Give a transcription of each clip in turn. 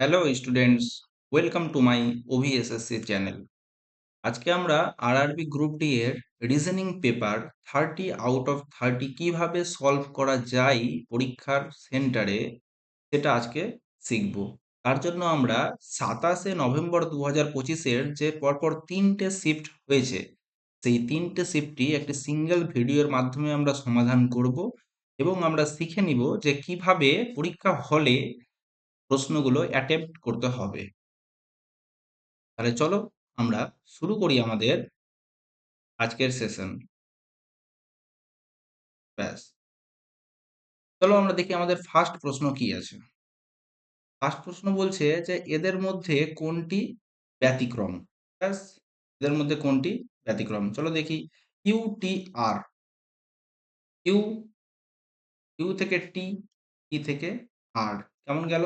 Hello students, welcome to my OVSSC channel. আজকে আমরা RRB group D এর reasoning paper 30 out of 30 কিভাবে solve করা যায় পরীক্ষার সেন্টারে, সেটা আজকে শিখব। তার জন্য আমরা 27 নভেম্বর 2025-এর যে পরপর তিনটে শিফট হয়েছে, সেই তিনটে শিফটই একটি সিঙ্গেল ভিডিওর মাধ্যমে আমরা সমাধান করব এবং আমরা শিখে নিব যে কিভাবে পরীক্ষা হলে প্রশ্নগুলো অ্যাটেম্প্ট করতে হবে। তাহলে চলো আমরা শুরু করি আমাদের আজকের সেশন। ব্যাস, চলো আমরা দেখি আমাদের ফার্স্ট প্রশ্ন কি আছে। ফার্স্ট প্রশ্ন বলছে যে এদের মধ্যে কোনটি ব্যতিক্রম। ব্যাস, এদের মধ্যে কোনটি ব্যতিক্রম, চলো দেখি। U T R, U, U থেকে টি, টি থেকে আর, কেমন গেল?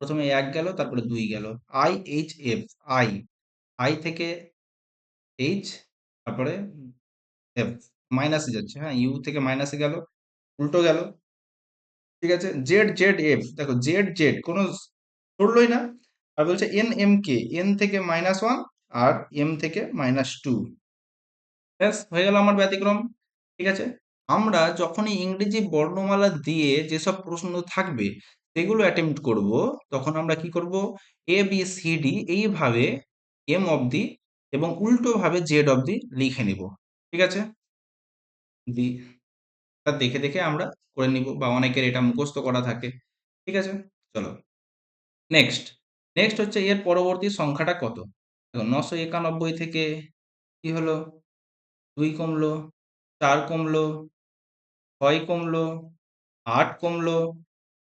প্রথমে এক গেল, তারপরে দুই গেল। I H F, I, I থেকে এইচ, তারপরে এফ, মাইনাসে যাচ্ছে। হ্যাঁ, ইউ থেকে মাইনাসে গেল, উল্টো গেল। ঠিক আছে, জেড জেড এফ, দেখো জেড জেড কোনো ধরলই না। আর বলছে এন এম কে, এন থেকে -1 আর এম থেকে -2। ব্যাস, হয়ে গেল আমার ব্যতিক্রম। ঠিক আছে, আমরা যখনই ইংরেজি বর্ণমালা দিয়ে যেসব প্রশ্ন থাকবে সেগুলো অ্যাটেম্প্ট করব, তখন আমরা কি করব, এ বি সি ডি এইভাবে এম অবধি এবং উল্টো ভাবে জেড অবধি লিখে নিব। ঠিক আছে, দি তা দেখে দেখে আমরা করে নিব, বা অনেকের এটা মুখস্থ করা থাকে। ঠিক আছে, চলো নেক্সট। নেক্সট হচ্ছে এর পরবর্তী সংখ্যাটা কত। দেখো 991 থেকে কি হলো, 2 কমলো, 4 কমলো, 6 কমলো, 8 কমলো,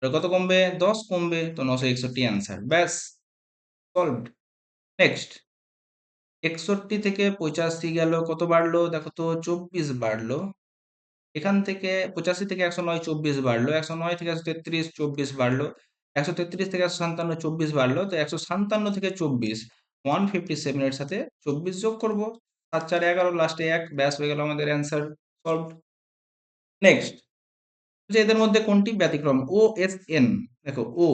আর কত কমবে, 10 কমবে, তো 961 অ্যান্সার। ব্যাস, সলভড। নেক্সট, 61 থেকে 85 গেল, কত বাড়লো দেখো তো, 24 বাড়লো। এখান থেকে 85 থেকে 109, 24 বাড়লো। 109 থেকে 133, 24 বাড়লো। 133 থেকে 157, 24 বাড়লো। তো 157 থেকে 24, 157 এর সাথে 24 যোগ করব, 7 4 11, লাস্টে 1। ব্যাস, হয়ে গেল আমাদের অ্যান্সার, সলভড। নেক্সট, যে এদের মধ্যে কোনটি ব্যতিক্রম। ও এস এন, দেখো ও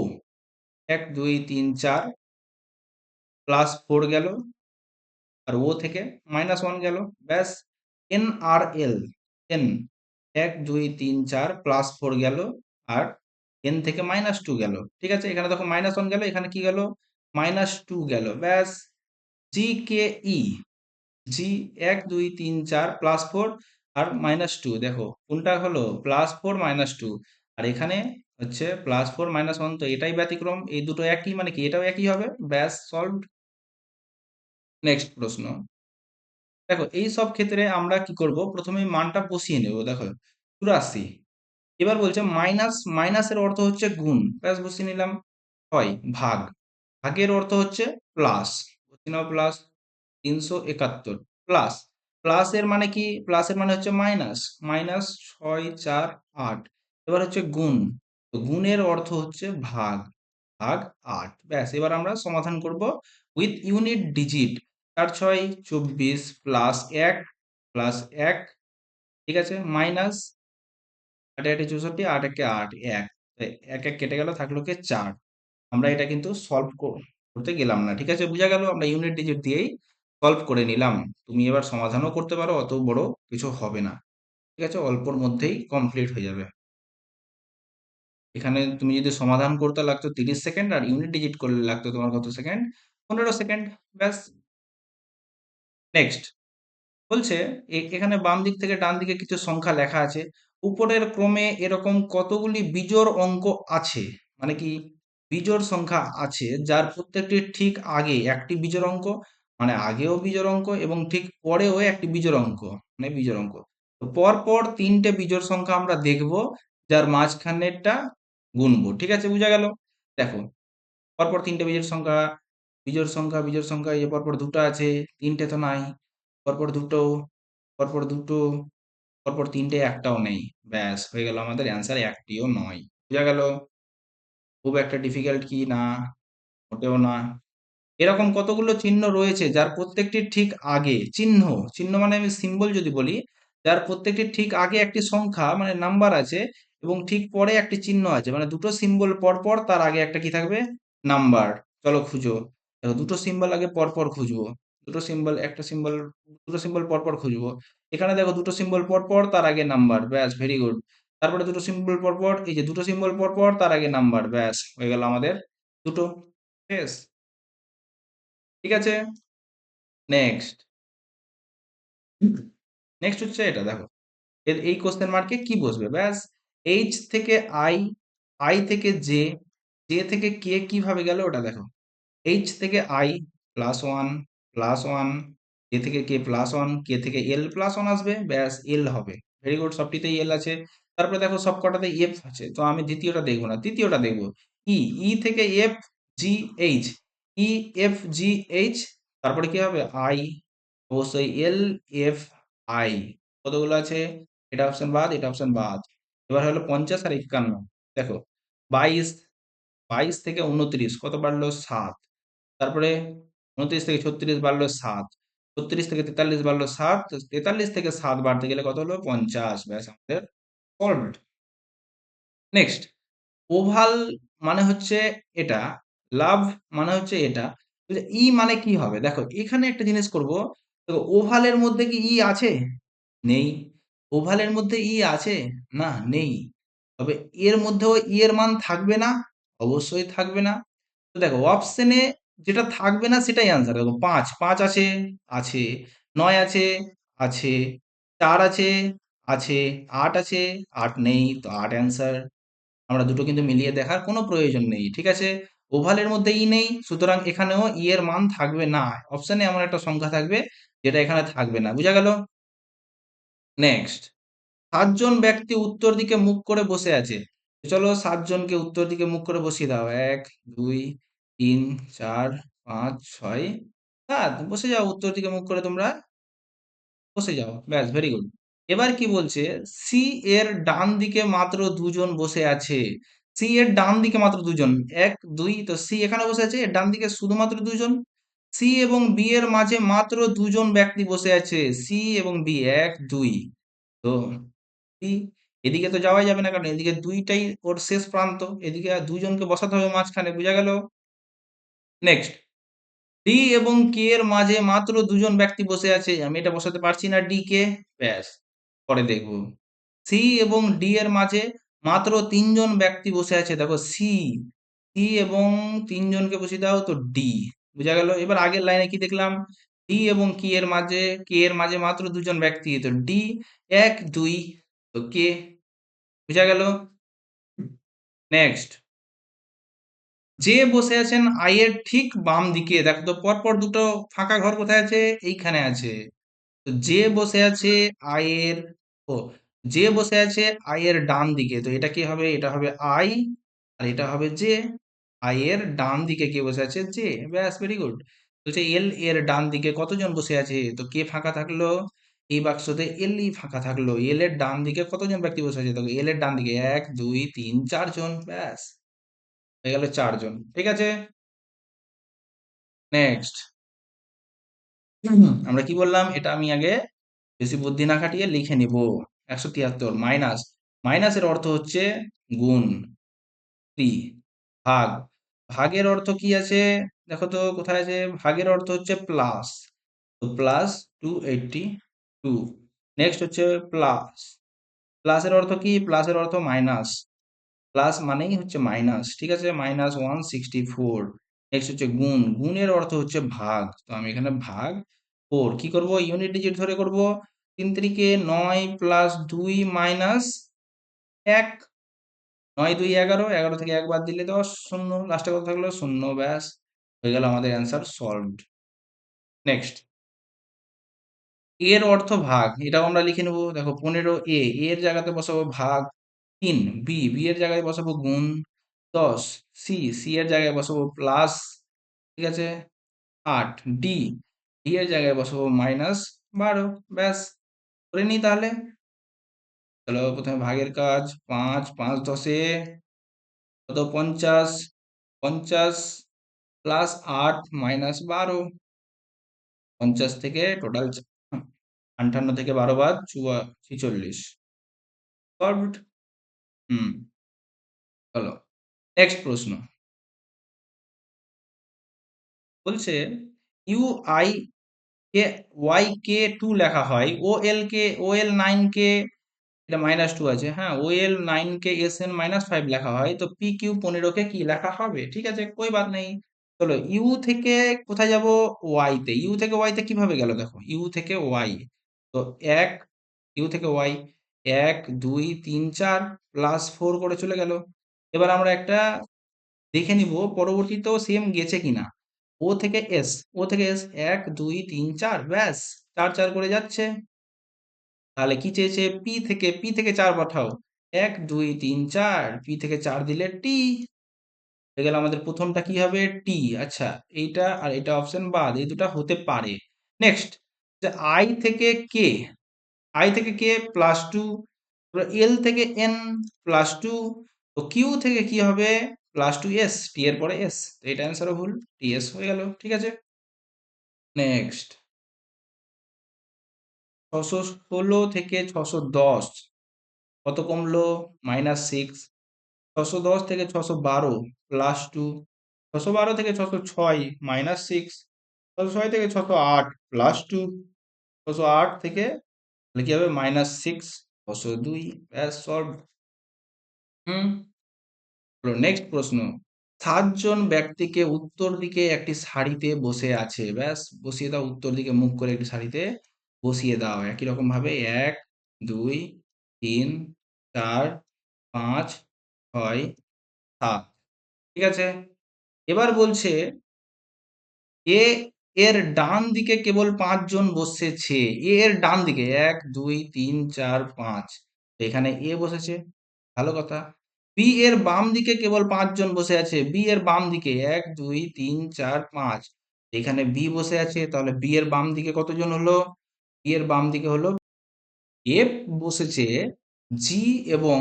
1 2 3 4 +4 গেল, আর ও থেকে -1 গেল। ব্যাস, এন আর এল, এন 1 2 3 4 +4 গেল, আর এন থেকে -2 গেল। ঠিক আছে, এখানে দেখো -1 গেল, এখানে কি গেল, -2 গেল। ব্যাস, জি কে ই, জি 1 2 3 4 +4 আর -2, দেখো কোনটা হলো, +4 -2, আর এখানে হচ্ছে +4 -1, তো এটাই ব্যতিক্রম। এই দুটো একই, মানে কি এটাও একই হবে। ব্যাস, সলভড। নেক্সট প্রশ্ন। দেখো এই সব ক্ষেত্রে আমরা কি করব, প্রথমে মানটা বসিয়ে নেব। দেখো 84, এবার বলছে মাইনাস, মাইনাসের অর্থ হচ্ছে গুণ, ব্যাস বসিয়ে নিলাম। হয় ভাগ, ভাগের অর্থ হচ্ছে প্লাস, বসিয়ে নাও প্লাস। 371 প্লাস, প্লাসের মানে কি, প্লাসের মানে হচ্ছে মাইনাস, -6 4 8। এবার হচ্ছে গুণ, তো গুণের অর্থ হচ্ছে ভাগ, ভাগ 8। ব্যাস, এবার আমরা সমাধান করব উইথ ইউনিট ডিজিট। 4 6 24 +1 +1। ঠিক আছে, মাইনাস 8 8 64, 8 1 8 1, 1 1 কেটে গেল, থাকলো কি 4। আমরা এটা কিন্তু সলভ করতে গেলাম না। ঠিক আছে, বোঝা গেল, আমরা ইউনিট ডিজিট দিয়েই সলভ করে নিলাম। তুমি এবার সমাধানও করতে পারো, অত বড় কিছু হবে না। ঠিক আছে, অল্পর মধ্যেই কমপ্লিট হয়ে যাবে। এখানে তুমি যদি সমাধান করতে লাগতো 30 সেকেন্ড, আর ইউনিট ডিজিট করলে লাগতো তোমার কত সেকেন্ড, 15 সেকেন্ড। ব্যাস, নেক্সট। বলছে এখানে বাম দিক থেকে ডান দিকে কিছু সংখ্যা লেখা আছে। উপরের ক্রমে এরকম কতগুলি বিজোড় অঙ্ক আছে, মানে কি বিজোড় সংখ্যা আছে যার প্রত্যেকটি ঠিক আগে একটি বিজোড় অঙ্ক, মানে আগেও বিজোড় অঙ্ক এবং ঠিক পরেও একটি বিজোড় অঙ্ক, মানে বিজোড় অঙ্ক। তো পর পর তিনটে বিজোড় সংখ্যা আমরা দেখব, যার মাঝখানেরটা গুনবো। ঠিক আছে, বোঝা গেল। দেখো পরপর তিনটে বিজোড় সংখ্যা, বিজোড় সংখ্যা, বিজোড় সংখ্যা, এই যে পরপর দুটো আছে, তিনটে তো নাই, পরপর দুটো, পরপর দুটো, পরপর তিনটে, একটাও নেই। ব্যাস, হয়ে গেল আমাদের অ্যান্সার, একটিও নয়। বোঝা গেল, খুব একটা ডিফিকাল্ট কি না, মোটেও না। এরকম কতগুলো চিহ্ন রয়েছে যার প্রত্যেকটি ঠিক আগে, চিহ্ন, চিহ্ন মানে আমি সিম্বল যদি বলি, যার প্রত্যেকটি ঠিক আগে একটি সংখ্যা মানে নাম্বার আছে, এবং ঠিক পরে একটি চিহ্ন আছে, মানে দুটো সিম্বল পর পর তার আগে একটা কি থাকবে, নাম্বার। চলো খুঁজো। দেখো দুটো সিম্বল আগে পরপর খুঁজবো। দুটো সিম্বল, একটা সিম্বল, দুটো সিম্বল পরপর খুঁজবো। এখানে দেখো দুটো সিম্বল পরপর তার আগে নাম্বার, ব্যাস ভেরি গুড। তারপরে দুটো সিম্বল পরপর, এই যে দুটো সিম্বল পরপর তার আগে নাম্বার, ব্যাস হয়ে গেল আমাদের দুটো। বেশ, ঠিক আছে। নেক্সট, নেক্সট হচ্ছে এটা দেখো, এই কোশ্চেন মার্কে কি বসবে, ব্যাস এইচ থেকে আই, আই থেকে জে, জে থেকে কে কিভাবে গেল ওটা দেখো। এইচ থেকে আই +1 +1, কে থেকে কে +1, কে থেকে এল +1 আসবে, ব্যাস এল হবে। ভেরি গুড, সবটিতেই এল আছে। তারপরে দেখো সব কটাতে এফ আছে, তো আমি দ্বিতীয়টা দেখবো না, তৃতীয়টা দেখবো। ই, ই থেকে এফ, জি, এইচ, ই, এফ, জি, এইচ, তারপরে কি হবে আই, অবশ্যই এল, এফ, আই। কতগুলো আছে, এটা অপশন বাদ, এটা অপশন বাদ। এবার হলো 50 আর 51, দেখো 22, 22 থেকে 29 কত বাড়লো 7, তারপরে 29 থেকে 36 বাড়লো 7, 36 থেকে 43 বাড়লো 7, 43 থেকে 7 বাড়তে গেলে কত হলো 50, ব্যাস আমাদের সলভড। নেক্সট, ওভাল মানে হচ্ছে এটা, লাভ মানে হচ্ছে এটা, ই মানে কি হবে দেখো, এখানে একটা জিনিস করব। দেখো ওভালের মধ্যে কি ই আছে, নেই। ওভালের মধ্যে ই আছে, না নেই। তবে এর মধ্যেও ই এর মান থাকবে না, অবশ্যই থাকবে না। তো দেখো অপশনে যেটা থাকবে না সেটাই আনসার। দেখো 5, 5 আছে, আছে। 9 আছে, আছে। 4 আছে, আছে। 8 আছে, 8 নেই, তো 8 অ্যান্সার। আমরা দুটো কিন্তু মিলিয়ে দেখার কোনো প্রয়োজন নেই, ঠিক আছে। ওভালের মধ্যে ই নেই, সুতরাং এখানেও ই এর মান থাকবে না। অপশনে এমন একটা সংখ্যা থাকবে যেটা এখানে থাকবে না, বুঝা গেল। নেক্সট, 7 জন ব্যক্তি উত্তর দিকে মুখ করে বসে আছে। চলো 7 জনকে উত্তর দিকে মুখ করে বসিয়ে দাও, 1 2 3 4 5 6 7, বসে যাও উত্তর দিকে মুখ করে তোমরা, বসে যাও, ব্যাস ভেরি গুড। এবার কি বলছে, সি এর ডান দিকে মাত্র 2 জন বসে আছে। সি এর ডান দিকে মাত্র 2 জন, 1 2, তো সি এখানে বসে আছে, এর ডান দিকে শুধুমাত্র 2 জন। সি এবং বি এর মাঝে মাত্র 2 জন ব্যক্তি বসে আছে, সি এবং বি 1 2, তো বি, এদিকে তো যাওয়াই যাবে না, কারণ এদিকে দুইটাই ওর শেষ প্রান্ত, এদিকে আর 2 জনকে বসাতে হবে মাঝখানে, বুঝা গেল। নেক্সট, ডি এবং কে এর মাঝে মাত্র 2 জন ব্যক্তি বসে আছে, আমি এটা বসাতে পারছি না ডি কে, ব্যাস পরে দেখবো। সি এবং ডি এর মাঝে মাত্র 3 জন ব্যক্তি বসে আছে, দেখো সি, সি এবং 3 জনকে বসিয়ে দাও, তো ডি, বুঝা গেল। এবার আগের লাইনে কি দেখলাম, ডি এবং কি এর মাঝে, কে এর মাঝে মাত্র 2 জন ব্যক্তি, তো ডি 1 2, তো কে, বুঝা গেল। নেক্সট, যে বসে আছেন আই এর ঠিক বাম দিকে, দেখো তো পরপর দুটো ফাঁকা ঘর কোথায় আছে, এইখানে আছে। তো যে বসে আছে আই এর, ও, যে বসে আছে আই এর ডান দিকে, তো এটা কি হবে, এটা হবে আই, আর এটা হবে জে। আই এর ডান দিকে কে বসে আছে, জে, ব্যাস ভেরি গুড। বলছে এল এর ডান দিকে কতজন বসে আছে, তো কে ফাঁকা থাকলো, এই বাক্সতে এল ই ফাঁকা থাকলো। এল এর ডান দিকে কতজন ব্যক্তি বসে আছে, দেখো এল এর ডান দিকে 1 2 3 4 জন, ব্যাস হয়ে গেল 4 জন, ঠিক আছে। নেক্সট, আমরা কি বললাম, এটা আমি আগে বেশি বুদ্ধি না খাটিয়ে লিখে নিব। 173 মাইনাস, মাইনাসের অর্থ হচ্ছে গুণ, 3 ভাগ, ভাগের অর্থ কি আছে, দেখো তো কোথায় আছে, ভাগের অর্থ হচ্ছে প্লাস, তো প্লাস 282। নেক্সট হচ্ছে প্লাস, প্লাসের অর্থ কি, প্লাসের অর্থ মাইনাস, প্লাস মানেই হচ্ছে মাইনাস, ঠিক আছে, -164। নেক্সট হচ্ছে গুণ, গুণের অর্থ হচ্ছে ভাগ, তো আমি এখানে ভাগ 4 কি করব, ইউনিট ডিজিট ধরে করব। 3 3 9 প্লাস 2 মাইনাস 1, 9 2 11, 11 থেকে 1 বাদ দিলে 10, শূন্য, লাস্টে কত থাকলো শূন্য, ব্যাস হয়ে গেল আমাদের অ্যান্সার সলভড। নেক্সট, এর অর্থ ভাগ, এটাও আমরা লিখে নেব। দেখো 15 এ, এর জায়গাতে বসাবো ভাগ, 3 বি, বি এর জায়গায় বসাবো গুণ, 10 সি, সি এর জায়গায় বসাবো প্লাস, ঠিক আছে, 8 ডি, ডি এর জায়গায় বসাবো -12, ব্যাস করে নিই তাহলে। চলো প্রথমে ভাগের কাজ, 5 5 10 কত 50, 50 প্লাস 8 -12, 50 থেকে টোটাল 58 থেকে 12 বাদ 46, সলভড। হুম, চলো নেক্সট প্রশ্ন। বলছে ইউ আই কে ওয়াই কে 2 লেখা হয়, ও এল 9 কে, এটা -2 আছে, হ্যাঁ, ও এল 9 কে এস এন -5 লেখা হয়, তো পি কিউ 15 কে কি লেখা হবে? ঠিক আছে, কোই বাত নেই। চলো ইউ থেকে কোথায় যাব? ওয়াই তে। ইউ থেকে ওয়াই তে কিভাবে গেল দেখো, ইউ থেকে ওয়াই, তো এক, ইউ থেকে ওয়াই 1 2 3 4 +4 করে চলে গেল। এবার আমরা একটা দেখে নিব পরবর্তীতেও সেম গেছে কিনা। ও থেকে এস, ও থেকে এস 1 2 3 4, ব্যাস 4 4 করে যাচ্ছে। তাহলে কি চেয়েছে? পি থেকে 4 পাঠাও, 1 2 3 4, পি থেকে 4 দিলে টি হয়ে গেল। আমাদের প্রথমটা কি হবে? টি। আচ্ছা, এইটা আর এটা অপশন বাদ, এই দুটা হতে পারে। নেক্সট, যে আই থেকে কে, আই থেকে কে +2, এল থেকে এন +2, তো কিউ থেকে কি হবে? +2 এস, টি এর পরে এস, তো এটা অ্যান্সারও ভুল, টি এস হয়ে গেল। ঠিক আছে, নেক্সট, 616 থেকে 610 কত কমলো? -6। 610 থেকে 612 +2, 612 থেকে 606 -6, 606 থেকে 608 +2, 608 থেকে তাহলে কি হবে? -6, 602, ব্যাস সলভ। হুম, নেক্সট প্রশ্ন, 7 জন ব্যক্তিকে উত্তর দিকে একটি সারিতে বসে আছে, ব্যাস বসিয়ে দাও, উত্তর দিকে মুখ করে একটি সারিতে বসিয়ে দাও একই রকম ভাবে, 1 2 3 4 5 6 7। ঠিক আছে, এবার বলছে এ এর ডান দিকে কেবল 5 জন বসেছে। এ এর ডান দিকে 1 2 3 4 5, এখানে এ বসেছে, ভালো কথা। বি এর বাম দিকে কেবল 5 জন বসে আছে। বি এর বাম দিকে 1 2 3 4 5, এখানে বি বসে আছে, তাহলে বি এর বাম দিকে কতজন হলো? বি এর বাম দিকে হলো, এফ বসেছে জি এবং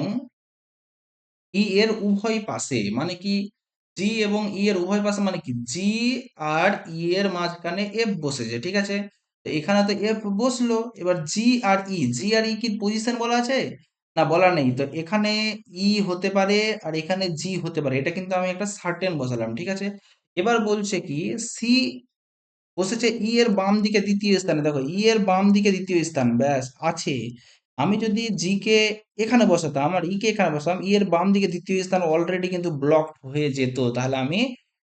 ই এর উভয় পাশে, মানে কি? জি এবং ই এর উভয় পাশে মানে কি? জি আর ই এর মাঝখানে এফ বসেছে, ঠিক আছে। তো এখানে তো এফ বসলো, এবার জি আর ই, জি আর ই কি পজিশন বলা আছে? না, বলা নেই। তো এখানে ই হতে পারে আর এখানে জি হতে পারে, এটা কিন্তু আমি একটা সার্টেন বসালাম, ঠিক আছে। এবার বলছে কি সি বসেছে ই এর বাম দিকে দ্বিতীয় স্থানে, দেখো ই এর বাম দিকে দ্বিতীয় স্থান, ব্যাস আছে। আমি যদি জি কে এখানে বসাতাম আর ই কে এখানে বসাতাম, ই এর বাম দিকে দ্বিতীয় স্থান অলরেডি কিন্তু ব্লক হয়ে যেত, তাহলে আমি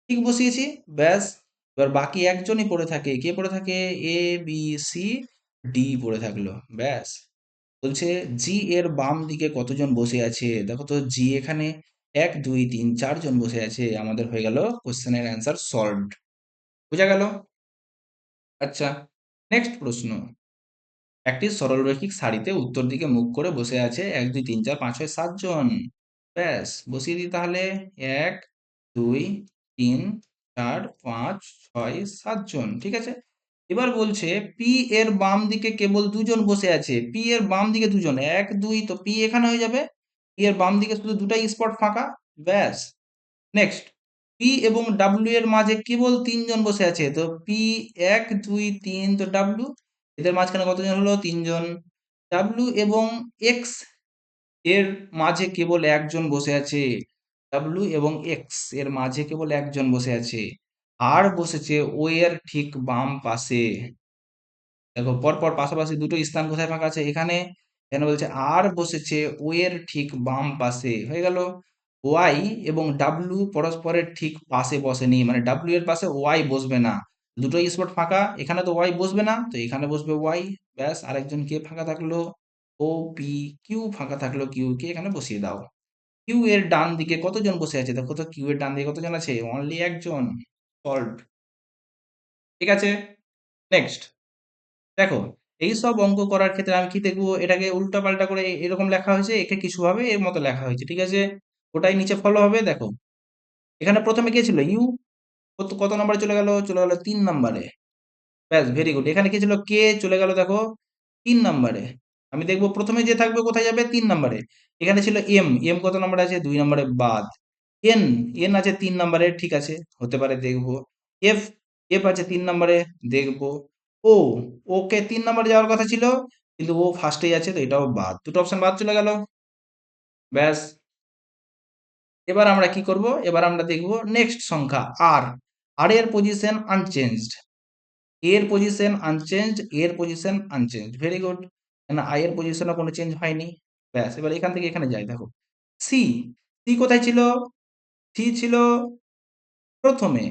ঠিক বসিয়েছি, ব্যাস। এবার বাকি একজনই পড়ে থাকে, কে পড়ে থাকে? এ বি সি ডি পড়ে থাকলো, ব্যাস। বলছে জি এর বাম দিকে কতজন বসে আছে, দেখো তো জি এখানে 1 2 3 4 জন বসে আছে, আমাদের হয়ে গেল কোশ্চেনের অ্যান্সার সলভড। বোঝা গেল? আচ্ছা, নেক্সট প্রশ্ন, একটি সরলরৈখিক সারিতে উত্তর দিকে মুখ করে বসে আছে 1 2 3 4 5 6 7 জন, ব্যাস বসিয়ে দিই তাহলে, 1 2 3 4 5 6 7 জন, ঠিক আছে। এবার বলছে পি এর বাম দিকে কেবল 2 জন বসে আছে, পি এর বাম দিকে 2 জন, 1 2, তো পি এখানে হয়ে যাবে, পি এর বাম দিকে শুধু দুটাই স্পট ফাঁকা, ব্যাস। নেক্সট, পি এবং ডাব্লিউ এর মাঝে কেবল 3 জন বসে আছে, তো পি 1 2 3, তো ডাব্লিউ এদের মাঝখানে কতজন হলো? 3 জন। ডাব্লিউ এবং এক্স এর মাঝে কেবল একজন বসে আছে, ডাব্লিউ এবং এক্স এর মাঝে কেবল একজন বসে আছে, আর বসেছে ও এর ঠিক বাম পাশে। দেখো পরপর পাশাপাশি দুটো স্থান কোথায় ফাঁকা আছে? এখানে। এখানে বলছে আর বসেছে ও এর ঠিক বাম পাশে, হয়ে গেল। ওয়াই এবং ডাব্লু পরস্পরের ঠিক পাশে বসেনি, মানে ডাব্লু এর পাশে ওয়াই বসবে না, দুটো স্পট ফাঁকা, এখানে তো ওয়াই বসবে না, তো এখানে বসবে ওয়াই, ব্যাস। আরেকজন কে ফাঁকা থাকলো? ও পি। কিউ ফাঁকা থাকলো, কিউ কে এখানে বসিয়ে দাও। কিউ এর ডান দিকে কতজন বসে আছে? দেখো তো কিউ এর ডান দিকে কতজন আছে? অনলি একজন, সলভড। ঠিক আছে, নেক্সট, দেখো এইসব অঙ্ক করার ক্ষেত্রে আমি কি দেখবো, এটাকে উল্টাপাল্টা করে এরকম লেখা হয়েছে, একে কিছু ভাবে এর মতো লেখা হয়েছে, ঠিক আছে। ওটাই নিচে ফলো হবে, দেখো এখানে প্রথমে কে ছিল? ইউ, কত কত নম্বরে চলে গেল? চলে গেল 3 নম্বরে, ব্যাস ভেরি গুড। এখানে কি ছিল? কে চলে গেল দেখো 3 নম্বরে। আমি দেখবো প্রথমে যে থাকবে কোথায় যাবে? 3 নম্বরে। এখানে ছিল এম, এম কত নম্বরে আছে? 2 নম্বরে বাদ। এন, এন আছে 3 নম্বরে, ঠিক আছে, হতে পারে, দেখবো। এফ, এফ আছে 3 নম্বরে, দেখবো। ও, ওকে 3 নম্বরে যাওয়ার কথা ছিল, কিন্তু ও ফার্স্টেই আছে, তো এটাও বাদ, দুটো অপশন বাদ চলে গেল, ব্যাস। এবার আমরা কি করব? এবার আমরা দেখব নেক্সট সংখ্যা আর। আর এর পজিশন আনচেঞ্জড, এর পজিশন আনচেঞ্জড, এর পজিশন আনচেঞ্জড, ভেরি গুড। না আই এর পজিশনে কোনো চেঞ্জ হয়নি। ব্যাস এবার এখান থেকে এখানে যাই, দেখো সি, সি কোথায় ছিল? সি ছিল প্রথমে,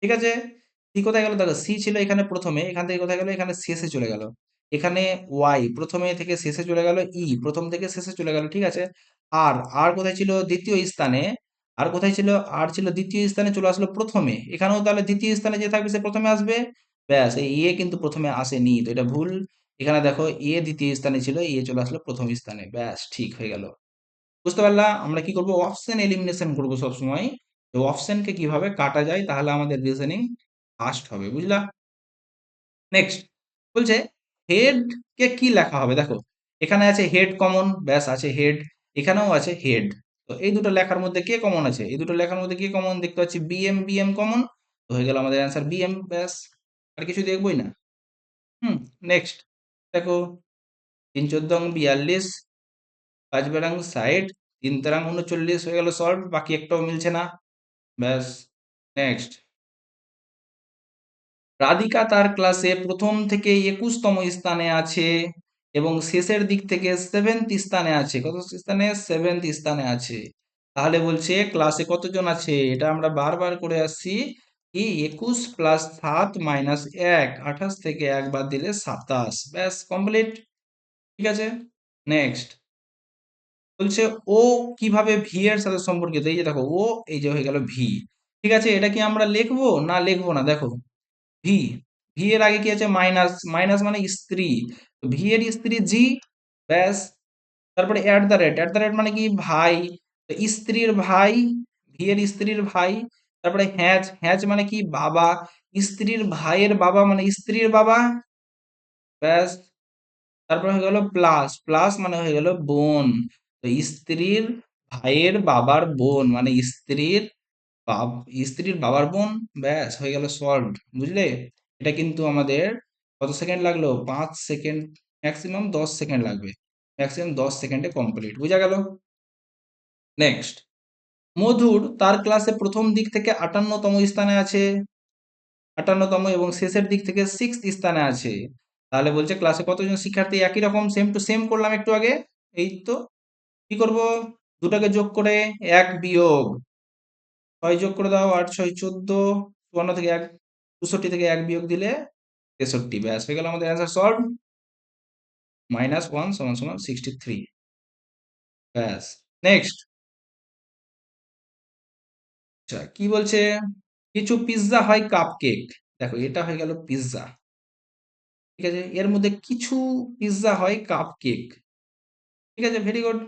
ঠিক আছে? সি কোথায় গেল? দেখো সি ছিল এখানে প্রথমে, এখান থেকে কোথায় গেল? এখানে শেষে চলে গেল। এখানে ওয়াই প্রথমে থেকে শেষে চলে গেল, ই প্রথম থেকে শেষে চলে গেল, ঠিক আছে? আর আর কোথায় ছিল? দ্বিতীয় স্থানে। আর কোথায় ছিল? আর ছিল দ্বিতীয় স্থানে, চলে আসলো প্রথমে। এখানেও তাহলে দ্বিতীয় স্থানে যে থাকবে সে প্রথমে আসবে। ব্যাস এই এ কিন্তু প্রথমে আসেনি, তো এটা ভুল। এখানে দেখো এ দ্বিতীয় স্থানে ছিল, এ চলে আসলো প্রথম স্থানে, ব্যাস ঠিক হয়ে গেল। বুঝতে পারলা? আমরা কি করব? অপশন এলিমিনেশন করব সবসময়। তো অপশনকে কিভাবে কাটা যায়, তাহলে আমাদের রিজনিং ফাস্ট হবে, বুঝলা? নেক্সট বলছে হেড কে কি লেখা হবে, দেখো এখানে আছে হেড কমন, ব্যাস আছে হেড, এখানেও আছে হেড। তো এই দুটো লেখার মধ্যে কে কমন আছে? এই দুটো লেখার মধ্যে কি কমন দেখতে পাচ্ছি? BM, BM common. তো হয়ে গেল আমাদের অ্যান্সার বিএম, ব্যাস। আর কিছু দেখবোই না। হুম। নেক্সট দেখো ৩ × ৪ = ৪২, ৫ × ৬০, ৩ × ৩৯ হয়ে গেল সলভ, বাকি একটাও মিলছে না, ব্যাস। নেক্সট রাধিকা তার ক্লাসে প্রথম থেকে 21তম স্থানে আছে এবং শেষের দিক থেকে 7th স্থানে আছে। কত স্থানে? 7th স্থানে আছে। তাহলে বলছে ক্লাসে কতজন আছে? এটা আমরা বারবার করে আসছি কি, 21 + 7 - 1, 28 থেকে 1 বাদ দিলে 27, ব্যাস কমপ্লিট, ঠিক আছে? নেক্সট বলছে ও কিভাবে ভি এর সাথে সম্পর্কিত? এই যে দেখো ও, এই যে হয়ে গেল ভি, ঠিক আছে? এটা কি আমরা লিখবো না লিখবো না? দেখো ভি, ভি এর আগে কি আছে? মাইনাস, মাইনাস মানে স্ত্রী, ভি এর স্ত্রী জি, ব্যাস। তারপরে অ্যাট দ্য রেট মানে কি? ভাই, তো স্ত্রীর ভাই, ভি এর স্ত্রীর ভাই। তারপরে হ্যাজ, হ্যাজ মানে কি? বাবা, স্ত্রীর ভাইয়ের বাবা মানে স্ত্রীর বাবা, ব্যাস। তারপরে হয়ে গেল প্লাস, প্লাস মানে হয়ে গেল বোন, তো স্ত্রীর ভাইয়ের বাবার বোন মানে স্ত্রীর স্ত্রীর বাবার বোন, ব্যাস হয়ে গেল সলভড, বুঝলে? এটা কিন্তু আমাদের কত সেকেন্ড লাগলো? 5 সেকেন্ড, ম্যাক্সিমাম 10 সেকেন্ড লাগবে, ম্যাক্সিমাম 10 সেকেন্ডে কমপ্লিট, বুঝা গেল? নেক্সট মধুর তার ক্লাসে প্রথম দিক থেকে 58তম স্থানে আছে, 58তম, এবং শেষের দিক থেকে 6th স্থানে আছে। তাহলে বলছে ক্লাসে কতজন শিক্ষার্থী? একই রকম সেম টু সেম করলাম একটু আগে। এই তো কি করব? দুটাকে যোগ করে 1 বিয়োগ 6 যোগ করে দাও, 8 6 14, 54 থেকে 1, 64 থেকে 1 বিয়োগ দিলে 63, ব্যাস হয়ে গেল আমাদের অ্যান্সার সলভ। -1 = 63, ব্যাস। নেক্সট আচ্ছা কি বলছে? কিছু পিৎজা হয় কাপকেক, দেখো এটা হয়ে গেল পিৎজা, ঠিক আছে? এর মধ্যে কিছু পিৎজা হয় কাপকেক, ঠিক আছে, ভেরি গুড।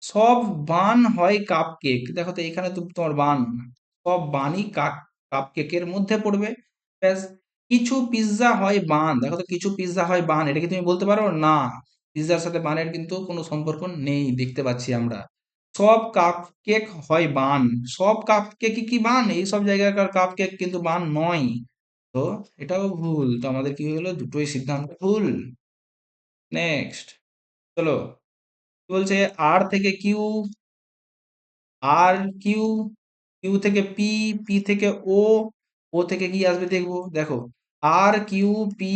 সব বান হয় কাপকেক, দেখো তো এখানে তো তোমার বান, সব বানই কাপকেকের মধ্যে পড়বে, ব্যাস। কিছু পিৎজা হয় বান, দেখো তো কিছু পিৎজা হয় বান, এটা কি তুমি বলতে পারো? না, পিৎজার সাথে বানের কিন্তু কোনো সম্পর্ক নেই, দেখতে পাচ্ছি আমরা। সব কাপকেক হয় বান, সব কাপকেকই কি বান? এই সব জায়গাকার কাপকেক কিন্তু বান নয়, তো এটাও ভুল, তো আমাদের কি হলো? দুটোই সিদ্ধান্ত ভুল। নেক্সট চলো কি বলছে? আর থেকে কিউ, আর কিউ, কিউ থেকে পি, পি থেকে ও, ও থেকে কি আসবে দেখবো, দেখো আর কিউ পি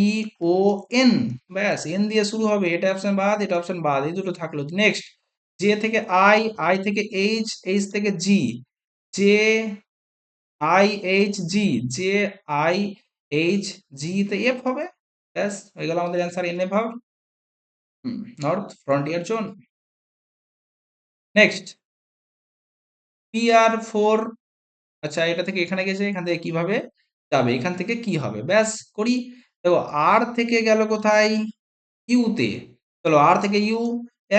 ও এন, ব্যাস এন দিয়ে শুরু হবে, এটা অপশন বাদ, এটা অপশন বাদ, এই দুটো থাকলো। নেক্সট জে থেকে আই, আই থেকে এইচ, এইচ থেকে G, J I H G, J I H G তে এফ হবে, ব্যাস হয়ে গেল আমাদের অ্যান্সার এন এফ হবে। North frontier zone. Next PR4, আচ্ছা এটা থেকে এখানে গেছে, এখান থেকে কিভাবে যাবে? এখান থেকে কি হবে? ব্যাস করি। দেখো আর থেকে গেল কোথায়? ইউতে। চলো আর থেকে ইউ,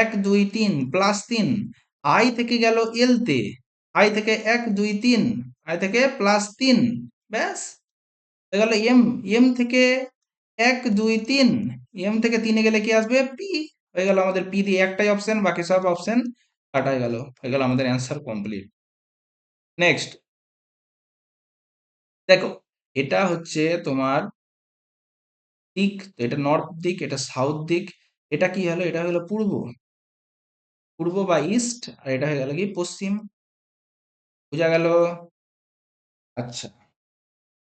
1 2 3 +3, আই থেকে গেল এল তে, আই থেকে 1 2 3, আই থেকে +3, ব্যাস হয়ে গেল এম, এম থেকে 1 2 3, এম থেকে 3 গেলে কি আসবে? পি, হয়ে গেল আমাদের পি দিয়ে একটাই অপশন, বাকি সব অপশন কাটা হয়ে গেল আমাদের অ্যান্সার কমপ্লিট। নেক্সট দেখো এটা হচ্ছে তোমার দিক, তো এটা নর্থ দিক, এটা সাউথ দিক, এটা কি হলো? এটা হলো পূর্ব, পূর্ব বা ইস্ট, আর এটা হয়ে গেল কি পশ্চিম, বোঝা গেল? আচ্ছা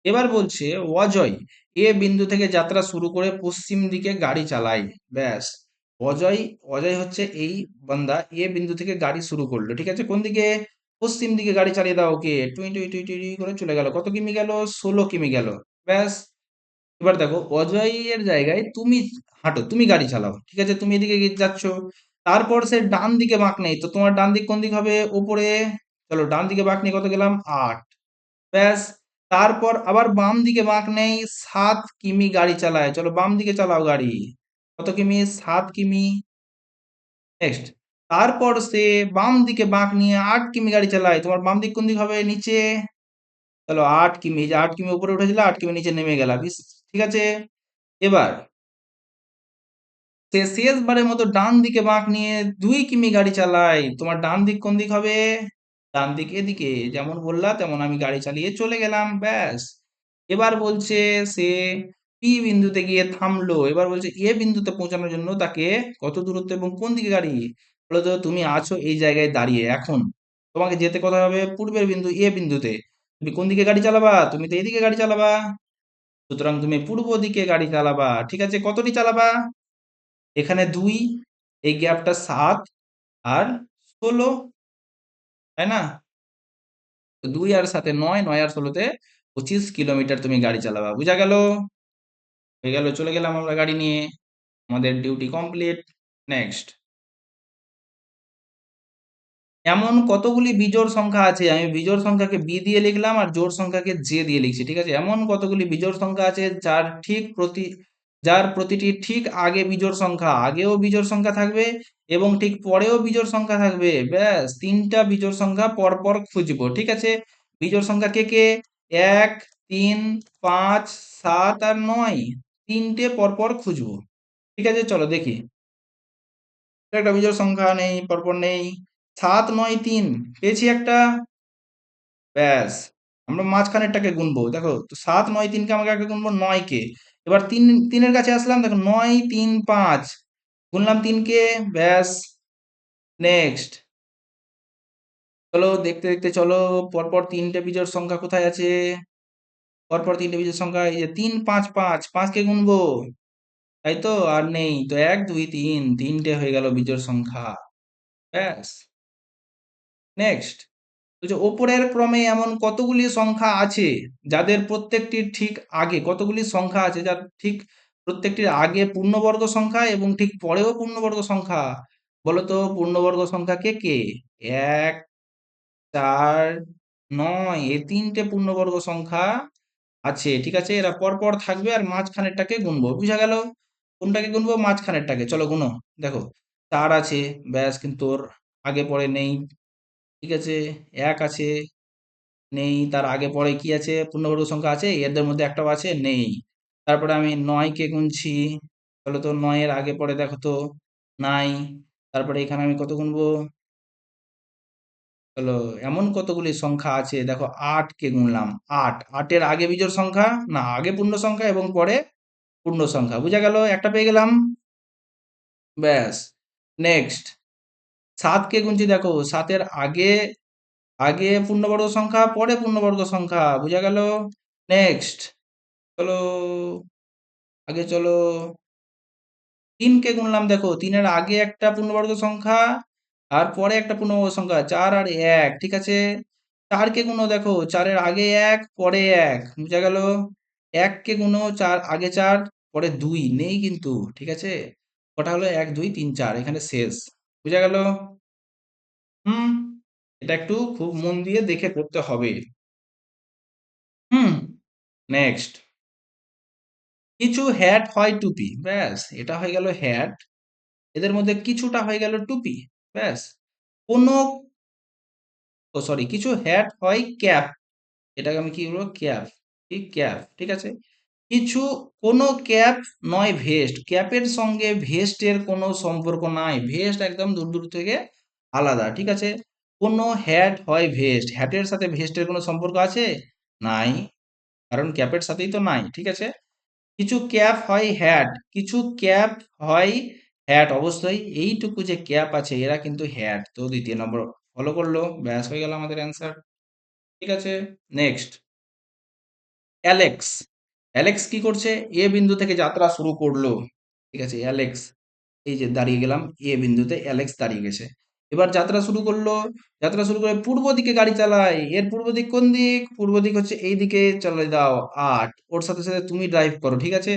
এবার বলছে অজয় এ বিন্দু থেকে যাত্রা শুরু করে পশ্চিম দিকে গাড়ি চালায়। ব্যাস। অজয় অজয় হচ্ছে এই বান্দা এ বিন্দু থেকে গাড়ি শুরু করলো, ঠিক আছে? কোন দিকে? পশ্চিম দিকে গাড়ি চালিয়ে দাও, ওকে, টুই টুই টুই টুই টুই করে চলে গেল। কত কিমি গেল? 16 কিমি গেল। ব্যাস। এবার দেখো অজয়ের জায়গায় তুমি হাঁটো, তুমি গাড়ি চালাও, ঠিক আছে? তুমি এদিকে যাচ্ছ, তারপর সে ডান দিকে বাঁক নেই, তো তোমার ডান দিক কোন দিক হবে? ওপরে। চলো ডান দিকে বাঁক নিয়ে কত গেলাম? 8। ব্যাস। তারপর আবার বাম দিকে বাঁক নেই, 7 কিমি গাড়ি চালায়, চলো বাম দিকে চালাও গাড়ি। কত কিমি? 7 কিমি। নেক্সট। তারপর সে বাম দিকে বাঁক নিয়ে 8 কিমি গাড়ি চালায়, তোমার বাম দিক কোন দিক হবে? নিচে। চলো 8 কিমি, যে 8 কিমি উপরে উঠেছিল, 8 কিমি নিচে নেমে গেলাম, ঠিক আছে? এবার সে শেষবারের মতো ডান দিকে বাঁক নিয়ে 2 কিমি গাড়ি চালায়, তোমার ডান দিক কোন দিক হবে? ডান দিক এদিকে, যেমন বললা তেমন আমি গাড়ি চালিয়ে চলে গেলাম, ব্যাস। এবার বলছে সে পি বিন্দুতে গিয়ে থামলো, এবার বলছে এ বিন্দুতে পৌঁছানোর জন্য তাকে কত দূরত্ব এবং কোন দিকে গাড়ি? বলো তো, তুমি আছো এই জায়গায় দাঁড়িয়ে, এখন তোমাকে যেতে কোথায় হবে? পূর্বের বিন্দু এ বিন্দুতে। তুমি কোন দিকে গাড়ি চালাবা? তুমি তো এদিকে গাড়ি চালাবা, সুতরাং তুমি পূর্ব দিকে গাড়ি চালাবা, ঠিক আছে? কতটি চালাবা? এখানে 2, এই গ্যাপটা 7 আর 16, তাই না? তো 2 আর 7-এ 9, 9 আর 16-তে 25 কিলোমিটার তুমি গাড়ি চালাবা, বুঝা গেল? হয়ে গেল, চলে গেলাম আমরা গাড়ি নিয়ে, আমাদের ডিউটি কমপ্লিট। নেক্সট। এমন কতগুলি বিজোড় সংখ্যা আছে, আমি বিজোড় সংখ্যাকে বি দিয়ে লিখলাম আর জোড় সংখ্যাকে জে দিয়ে লিখছি, ঠিক আছে? এমন কতগুলি বিজোড় সংখ্যা আছে যার প্রতিটি ঠিক আগে বিজোড় সংখ্যা, আগেও বিজোড় সংখ্যা থাকবে এবং ঠিক পরেও বিজোড় সংখ্যা থাকবে। ব্যাস, 3টা বিজোড় সংখ্যা পরপর খুঁজবো, ঠিক আছে? বিজোড় সংখ্যা কে কে? 1, 3, 5, 7 আর 9, 3টে পরপর খুঁজবো, ঠিক আছে? চলো দেখি। একটা বিজোড় সংখ্যা নেই, পরপর নেই। 7, 9, 3 পেয়েছি একটা। ব্যাস। আমরা মাঝখানেরটাকে গুনবো, দেখো তো 7, 9, 3কে আমাকে আগে গুনবো 9 কে। এবার তিনের কাছে আসলাম, দেখো 9, 3, 5 গুনলাম 3কে। ব্যাস। নেক্সট। চলো দেখতে দেখতে চলো, পরপর 3টে বিজোড় সংখ্যা কোথায় আছে? পরপর 3টে বিজোড় সংখ্যা, এই যে 3, 5, 5, 5কে গুনবো, তাই তো? আর নেই তো, 1, 2, 3, 3টে হয়ে গেল বিজোড় সংখ্যা। ব্যাস। নেক্সট। বলছে ওপরের ক্রমে এমন কতগুলি সংখ্যা আছে যাদের প্রত্যেকটির ঠিক আগে, কতগুলি সংখ্যা আছে যার ঠিক প্রত্যেকটির আগে পূর্ণবর্গ সংখ্যা এবং ঠিক পরেও পূর্ণবর্গ সংখ্যা? বলতো পূর্ণবর্গ সংখ্যা কে কে? 1, 4, 9, এই 3টে পূর্ণবর্গ সংখ্যা আছে, ঠিক আছে? এরা পরপর থাকবে আর মাঝখানেরটাকে গুনবো, বুঝা গেল? কোনটাকে গুনবো? মাঝখানেরটাকে। চলো গুনো। দেখো 4 আছে, ব্যাস, কিন্তু ওর আগে পরে নেই, ঠিক আছে? 1 আছে, নেই, তার আগে পরে কি আছে? পূর্ণবর্গ সংখ্যা আছে, এদের মধ্যে একটাও আছে? নেই। তারপরে আমি 9কে গুনছি, তাহলে তো 9 এর আগে পরে দেখো তো, নাই। তারপরে এখানে আমি কত গুনবো? হলো, এমন কতগুলি সংখ্যা আছে, দেখো 8কে গুনলাম, 8, 8-এর আগে বিজোড় সংখ্যা না, আগে পূর্ণ সংখ্যা এবং পরে পূর্ণ সংখ্যা, বুঝা গেল? একটা পেয়ে গেলাম। ব্যাস। নেক্সট। 7কে গুনছি, দেখো 7-এর আগে আগে পূর্ণবর্গ সংখ্যা, পরে পূর্ণবর্গ সংখ্যা, বুঝা গেল? নেক্সট। চলো আগে চলো। 3কে গুনলাম, দেখো 3-এর আগে একটা পূর্ণবর্গ সংখ্যা আর পরে একটা পূর্ণবর্গ সংখ্যা, 4 আর 1, ঠিক আছে? 4কে গুনো, দেখো 4-এর আগে 1, পরে 1, বুঝা গেল? 1কে গুনো, 4 আগে 4, পরে 2 নেই কিন্তু, ঠিক আছে? কটা হলো? 1, 2, 3, 4, এখানে শেষ, বুঝা গেল? হুম। এটা একটু খুব মন দিয়ে দেখে করতে হবে। হুম। নেক্সট। কিছু হ্যাট হয় টুপি, ব্যাস, এটা হয়ে গেল হ্যাট। এদের মধ্যে কিছুটা হয়ে গেল টুপি, ব্যাস। কোনো, ও সরি, কিছু হ্যাট হয় ক্যাপ, এটাকে আমি কি বলবো? ক্যাপ, কি ক্যাপ, ঠিক আছে? কিছু, কোনো ক্যাপ নয় ভেস্ট, ক্যাপের সঙ্গে ভেস্টের কোনো সম্পর্ক নাই, ভেস্ট একদম দূর দূর থেকে আলাদা, ঠিক আছে? কোনো হ্যাট হয় ভেস্ট, হ্যাটের সাথে ভেস্টের কোনো সম্পর্ক আছে? নাই, কারণ ক্যাপের সাথেই তো নাই, ঠিক আছে? কিছু ক্যাপ হয় হ্যাট, কিছু ক্যাপ হয় হ্যাট, অবশ্যই এইটুকু যে ক্যাপ আছে এরা কিন্তু হ্যাট, তো দ্বিতীয় নম্বর ফলো করলো, ব্যাস হয়ে গেল আমাদের অ্যান্সার, ঠিক আছে? নেক্সট। অ্যালেক্স। অ্যালেক্স কি করছে? এ বিন্দু থেকে যাত্রা শুরু করলো। ঠিক আছে? অ্যালেক্স এই যে দাঁড়িয়ে গেলাম এ বিন্দুতে, অ্যালেক্স দাঁড়িয়ে গেছে। এবার যাত্রা শুরু করলো। যাত্রা শুরু করে পূর্ব দিকে গাড়ি চালায়। এর পূর্ব দিক কোন দিক? পূর্ব দিক হচ্ছে এই দিকে চলে দাও ৮। ওর সাথে, সাথে তুমি ড্রাইভ করো। ঠিক আছে?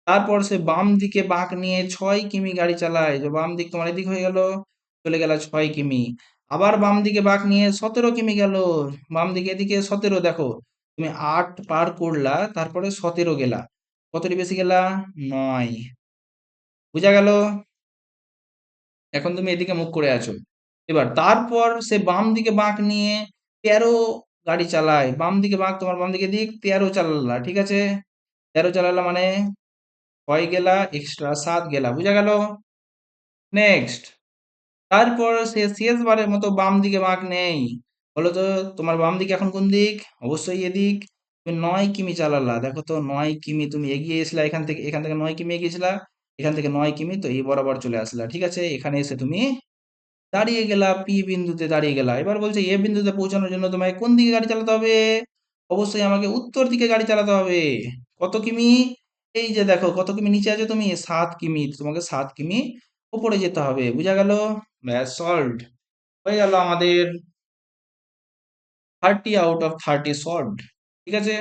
তারপর সে বাম দিকে বাঁক নিয়ে ৬ কিমি গাড়ি চালায়। যে বাম দিক তোমার এদিক হয়ে গেল। চলে গেল ৬ কিমি। আবার বাম দিকে বাঁক নিয়ে ১৭ কিমি গেল। বাম দিকে এদিকে ১৭ দেখো। তুমি ৮ পার করলা, তারপরে ১৭ গেলা। কতটি বেশি গেলা? ৯। বুঝা গেল? এখন তুমি এদিকে মুখ করে আছো। এবার তারপর সে বাম দিকে বাঁক নিয়ে ১৩ গাড়ি চালায়। বাম দিকে বাঁক, তোমার বাম দিকে দিক ১৩ চালালা। ঠিক আছে? ১৩ চালালা মানে ৬ গেলা, এক্সট্রা ৭ গেলা। বুঝা গেল? নেক্সট। তারপর সে শেষবারের মতো বাম দিকে বাঁক নেই। বলো তো তোমার বাম দিকে এখন কোন দিক? অবশ্যই এদিক। তুমি ৯ কিমি চালালা। দেখো তো ৯ কিমি তুমি এগিয়ে এসলা এখান থেকে ৯ কিমি এগিয়েছিলা। এখান থেকে ৯ কিমি তো এই বরাবর চলে আসলা। ঠিক আছে? এখানে এসে তুমি দাঁড়িয়ে গেলা, পি বিন্দুতে দাঁড়িয়ে গেলা। এবার বলছে এ বিন্দুতে পৌঁছানোর জন্য তোমায় কোন দিকে গাড়ি চালাতে হবে? অবশ্যই আমাকে উত্তর দিকে গাড়ি চালাতে হবে। কত কিমি? এই যে দেখো কত কিমি নিচে আছো তুমি, ৭ কিমি। তোমাকে ৭ কিমি উপরে যেতে হবে। বুঝা গেল? ব্যাস সলভড। হয়ে গেল আমাদের 30 আউট অফ 30 সলভড। ঠিক আছে?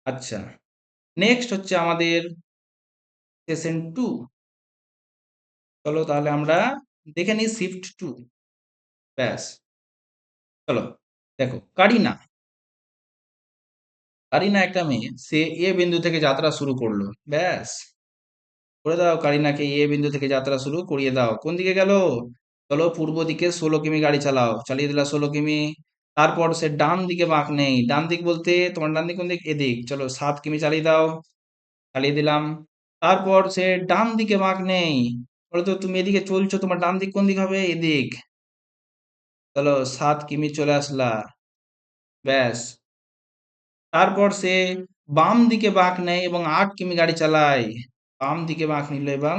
আচ্ছা, নেক্সট হচ্ছে আমাদের সেশন 2। চলো তাহলে আমরা দেখে নিই শিফট 2। ব্যাস, চলো দেখো কারিনা। কারিনা একটা মেয়ে, সে এ বিন্দু থেকে যাত্রা শুরু করলো। ব্যাস, করে দাও কারিনাকে এ বিন্দু থেকে যাত্রা শুরু করিয়ে দাও। কোন দিকে গেল? চলো পূর্ব দিকে ১৬ কিমি গাড়ি চালাও। চালিয়ে দিলা ১৬ কিমি। তারপর সে ডান দিকে বাঁক নেই। ডান দিক বলতে তোমার ডান দিক কোন দিক? এদিক। চলো ৭ কিমি চালিয়ে দাও। চালিয়ে দিলাম। তারপর সে ডান দিকে বাঁক নেই। বলো তো তুমি এদিকে চলছো, তোমার ডান দিক কোন দিক হবে? এদিক। চলো ৭ কিমি চলে আসলা। ব্যাস, তারপর সে বাম দিকে বাঁক নেয় এবং ৮ কিমি গাড়ি চালায়। বাম দিকে বাঁক নিল এবং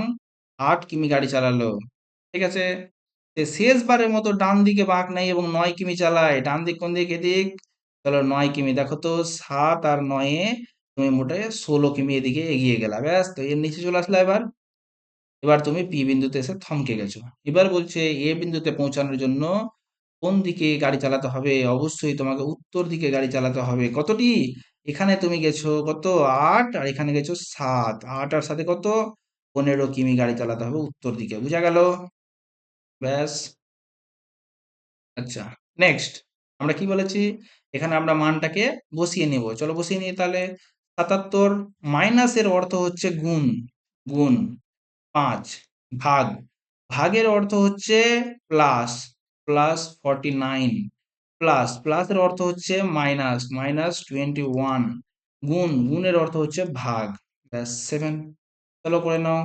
৮ কিমি গাড়ি চালালো। ঠিক আছে? সে শেষবারের মতো ডান দিকে বাঁক নেয় এবং ৯ কিমি চালায়। ডান দিক কোন দিক? এদিক। চলো ৯ কিমি। দেখো তো ৭ আর ৯-এ তুমি মোটে ১৬ কিমি এদিকে এগিয়ে গেলা। ব্যাস, তো এর নিচে চলে আসলা। এবার এবার তুমি পি বিন্দুতে এসে থমকে গেছো। এবার বলছে এ বিন্দুতে পৌঁছানোর জন্য কোন দিকে গাড়ি চালাতে হবে? অবশ্যই তোমাকে উত্তর দিকে গাড়ি চালাতে হবে। কতটি? এখানে তুমি গেছো কত? ৮, আর এখানে গেছো ৭। ৮ আর ৭-এ কত? ১৫ কিমি গাড়ি চালাতে হবে উত্তর দিকে। বুঝা গেল? ব্যাস। আচ্ছা, নেক্সট। আমরা কি বলেছি? এখানে আমরা মানটাকে বসিয়ে নেব। চলো বসিয়ে নিই তাহলে। ৭৭ মাইনাসের অর্থ হচ্ছে গুণ। গুণ ৫ ভাগ। ভাগের অর্থ হচ্ছে প্লাস। Plus 49 plus. প্লাসের অর্থ হচ্ছে মাইনাস। মাইনাস 21 গুণ। গুণের অর্থ হচ্ছে ভাগ। ব্যাস 7। চলো করে নাও।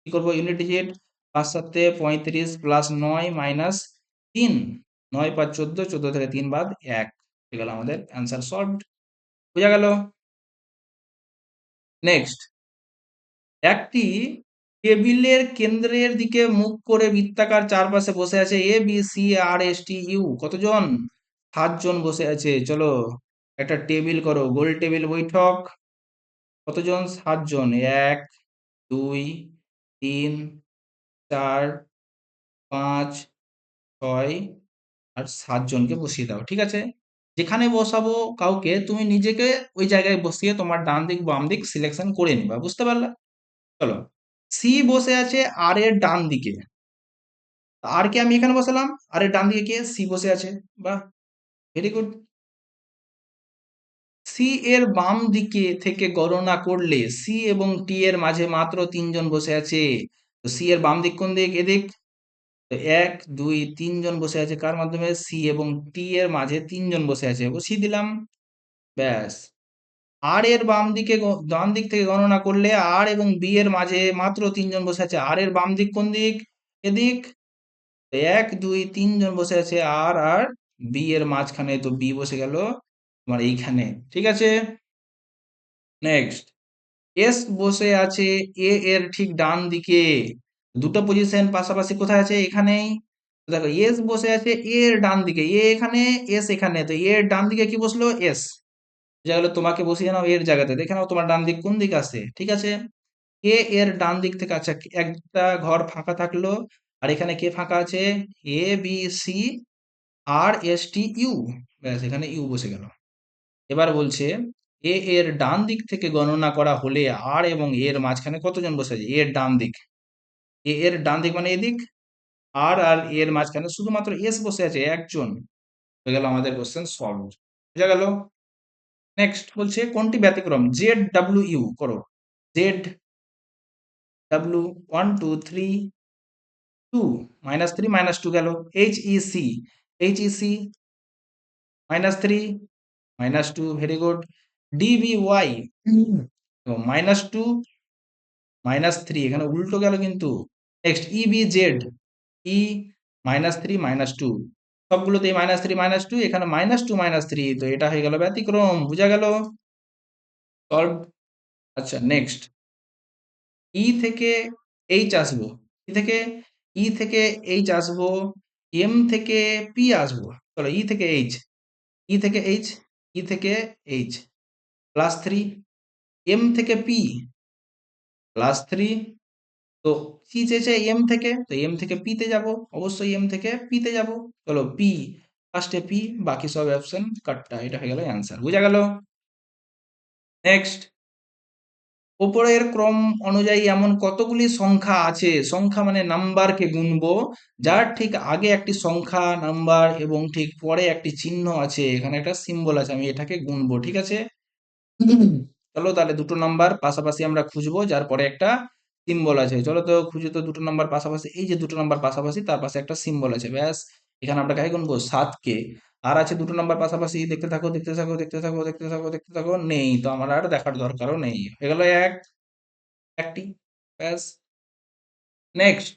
কি করবো? Unit digit. ৫ ৭ ৩৫ plus ৯ minus ৩। ৯ ৫ ১৪, ১৪ থেকে ৩ বাদ ১ হয়ে গেল আমাদের অ্যান্সার সলভড। বুঝা গেল? নেক্সট। একটি টেবিলের কেন্দ্রের দিকে মুখ করে বৃত্তাকার চারপাশে বসে আছে এ B C R S T you. কতজন? ৭ জন বসে আছে। চলো একটা টেবিল করো, গোল টেবিল বৈঠক। কতজন? ৭ জন। ১ ২ ৩ ৪ ৫ ৬ আর ৭ জনকে বসিয়ে দাও। ঠিক আছে? যেখানে বসাবো কাউকে তুমি নিজেকে ওই জায়গায় বসিয়ে তোমার ডান দিক বাম দিক সিলেকশন করে নিবা। বুঝতে পারলা? চলো, সি বসে আছে আর এর ডান দিকে। আর কে আমি এখানে বসালাম। আর এর ডান দিকে কে? সি বসে আছে। বাহ, ভেরি গুড। সি এর বাম দিকে থেকে গণনা করলে সি এবং টি এর মাঝে মাত্র ৩ জন বসে আছে। তো সি এর বাম দিক কোন দিক? এদিক। তো ১ ২ ৩ জন বসে আছে কার মাধ্যমে? সি এবং টি এর মাঝে ৩ জন বসে আছে, বসিয়ে দিলাম। ব্যাস। আর এর ডান দিক থেকে গণনা করলে আর এবং বি এর মাঝে মাত্র ৩ জন বসে আছে। আর এর বাম দিক কোন দিক? এদিক। ১ ২ ৩ জন বসে আছে আর বি এর মাঝখানে, তো বি বসে গেল তোমার এইখানে। ঠিক আছে? নেক্সট। এস বসে আছে এ এর ঠিক ডান দিকে। দুটো পজিশন পাশাপাশি কোথায় আছে? এখানেই। তো দেখো এস বসে আছে এ এর ডান দিকে। এ এখানে, এস এখানে। তো এ এর ডান দিকে কি বসলো? এস। বোঝা গেল? তোমাকে বসিয়ে নাও এর জায়গাতে, দেখে নাও তোমার ডান দিক কোন দিক আছে, ঠিক আছে? এ এর ডান দিক থেকে, আচ্ছা একটা ঘর ফাঁকা থাকলো, আর এখানে কে ফাঁকা আছে? এ B C R S T you, ব্যাস এখানে ইউ বসে গেল। এবার বলছে এ এর ডান দিক থেকে গণনা করা হলে আর এবং এর মাঝখানে কতজন বসে আছে? এর ডান দিক, এ এর ডান দিক মানে এদিক, আর এর মাঝখানে শুধুমাত্র এস বসে আছে, একজন। হয়ে গেল আমাদের কোশ্চেন সলভ। বুঝা গেল? নেক্সট বলছে কোনটি ব্যতিক্রম? জেড ডাব্লিউ ইউ করো। জেড ডাব্লিউ, 1 2 3 2, -3 -2 গেল। H E C, H E C -3 -2, very good. DB Y -2 -3, এখানে উল্টো গেল কিন্তু। নেক্সট ইবি জেড, ই -3 -2, সবগুলোতেই -3 -2, এখানে -2 -3, তো এটা হয়ে গেল ব্যতিক্রম। বুঝা গেল? সলভ। আচ্ছা নেক্সট, ই থেকে এইচ আসবো, ই থেকে, ই থেকে এইচ আসবো, এম থেকে পি আসবো। চলো ই থেকে এইচ, ই থেকে এইচ, ই থেকে এইচ +3, এম থেকে পি +3, তো কি চেয়েছে এম থেকে, তো এম থেকে পি তে যাব, অবশ্যই এম থেকে পি তে যাব। চলো পি, ফার্স্টে পি, বাকি সব অপশন কাটটা, এটা হয়ে গেল অ্যান্সার। বুঝা গেল? নেক্সট, উপরের ক্রম অনুযায়ী এমন কতগুলি সংখ্যা আছে, সংখ্যা মানে নাম্বারকে গুনবো, যার ঠিক আগে একটি সংখ্যা নাম্বার এবং ঠিক পরে একটি চিহ্ন আছে, এখানে একটা সিম্বল আছে, আমি এটাকে গুনবো, ঠিক আছে? চলো তাহলে দুটো নাম্বার পাশাপাশি আমরা খুঁজবো, যার পরে একটা সিম্বল আছে। চলো তো খুঁজে, তো দুটো নাম্বার পাশাপাশি, এই যে দুটো নাম্বার পাশাপাশি, তার পাশে একটা সিম্বল আছে, ব্যাস। এখানে আমরা কাকে গুনবো? 7 কে। আর আছে দুটো নাম্বার পাশাপাশি, দেখতে থাকো দেখতে থাকো দেখতে থাকো দেখতে থাকো দেখতে থাকো, নেই, তো আমার আর দেখার দরকারও নেই, হয়ে গেল একটি, ব্যাস। নেক্সট,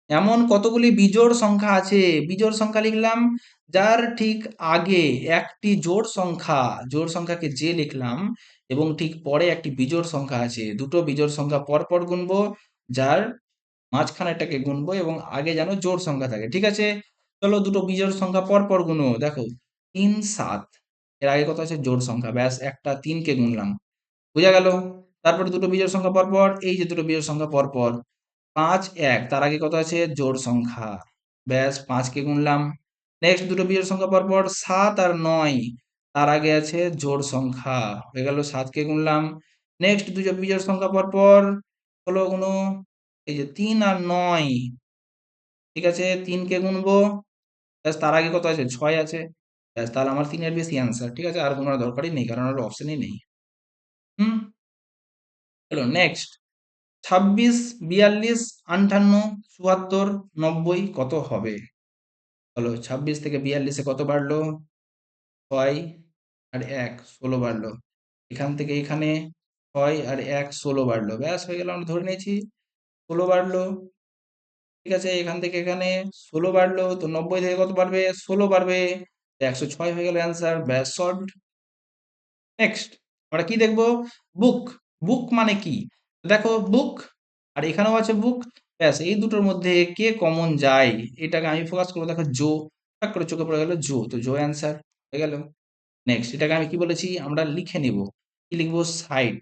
এমন কতগুলি বিজোড় সংখ্যা আছে, বিজোড় সংখ্যা লিখলাম, যার ঠিক আগে একটি জোড় সংখ্যাকে যে লিখলাম, এবং ঠিক পরে একটি বিজোড় সংখ্যা আছে, দুটো বিজোড় সংখ্যা পর পর গুনবো, যার মাঝখানেরটাকে গুনবো এবং আগে যেন জোড় সংখ্যা থাকে, ঠিক আছে? চলো দুটো বিজোড় সংখ্যা পর পর গুনো, দেখো 3 7, এর আগে কত আছে? জোড় সংখ্যা, ব্যাস একটা 3 কে গুনলাম। বুঝা গেল? তারপরে দুটো বিজোড় সংখ্যা পর পর, এই যে দুটো বিজোড় সংখ্যা পর পর, 5 1, তার আগে কত আছে? জোড় সংখ্যা, ব্যাস 5 কে গুনলাম। নেক্সট দুটো বিজোড় সংখ্যা পর পর, 7 আর 9, তার আগে আছে জোড় সংখ্যা, হয়ে গেল 7 কে গুনলাম। নেক্সট দুটো বিজোড় সংখ্যা পর পর, হলো গুনো, এই যে 3 আর 9, ঠিক আছে, 3 কে গুনবো, ব্যাস তার আগে কত আছে? 6 আছে, ব্যাস তাহলে আমার 3-এর বেশি অ্যান্সার, ঠিক আছে? আর কোনো দরকারই নেই, কারণ আর অপশনই নেই। হুম, চলো নেক্সট, 26 42 58 74 90 কত হবে? চলো 26 থেকে 42-এ কত বাড়লো? 6 আর 1 16 বাড়লো। এখান থেকে এখানে 6 আর 1 16 বাড়লো, ব্যাস হয়ে গেল, আমরা ধরে নিয়েছি 16 বাড়লো, ঠিক আছে? এখান থেকে এখানে 16 বাড়লো, তো 90 থেকে কত বাড়বে? 16 বাড়বে, 106 হয়ে গেল অ্যান্সার, ব্যাস সলভড। নেক্সট, আমরা কি দেখবো? বুক, বুক মানে কি? দেখো বুক, আর এখানেও আছে বুক, ব্যাস এই দুটোর মধ্যে কে কমন যায়, এটাকে আমি ফোকাস করবো, দেখো জো, টাক করে চোখে পড়ে গেল জো, তো জো অ্যান্সার হয়ে গেল। নেক্সট, এটাকে আমি কি বলেছি? আমরা লিখে নিব, কি লিখবো? 60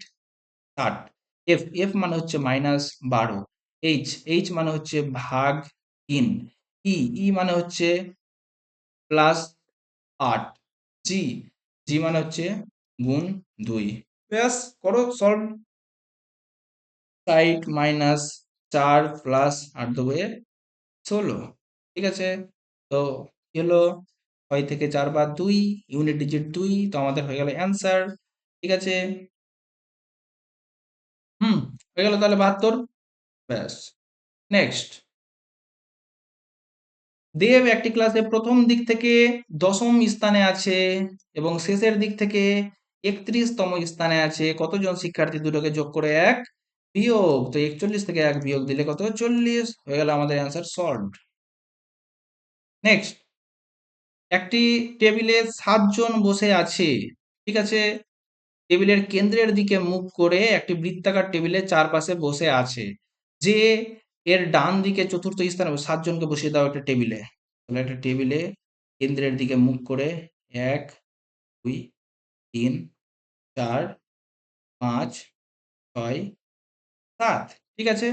60। এফ, এফ মানে হচ্ছে -12, এইচ, এইচ মানে হচ্ছে ভাগ 3, ই, ই মানে হচ্ছে +8, জি, জি মানে হচ্ছে গুণ 2, ব্যাস করো সলভ। 60 -4 +8 দুয়ে 16, ঠিক আছে? তো কি হলো? 6 থেকে 4 বাদ 2, ইউনিট ডিজিট 2, তো আমাদের হয়ে গেল অ্যান্সার, ঠিক আছে? হুম, হয়ে গেল তাহলে 72, ব্যাস। নেক্সট, দেব একটি ক্লাসে প্রথম দিক থেকে 10ম স্থানে আছে এবং শেষের দিক থেকে 31তম স্থানে আছে, কতজন শিক্ষার্থী? দুটোকে যোগ করে 1 বিয়োগ, তো 41 থেকে 1 বিয়োগ দিলে কত? 40, হয়ে গেল আমাদের অ্যান্সার সলভড। নেক্সট, একটি টেবিলে 7 জন বসে আছে, ঠিক আছে? টেবিলের কেন্দ্রের দিকে মুখ করে একটি বৃত্তাকার টেবিলের চারপাশে বসে আছে, যে এর ডান দিকে চতুর্থ স্থানে 7 জনকে বসিয়ে দাও একটা টেবিলে, তাহলে একটা টেবিলে কেন্দ্রের দিকে মুখ করে 1 2 3 4 5 6 7। ঠিক আছে?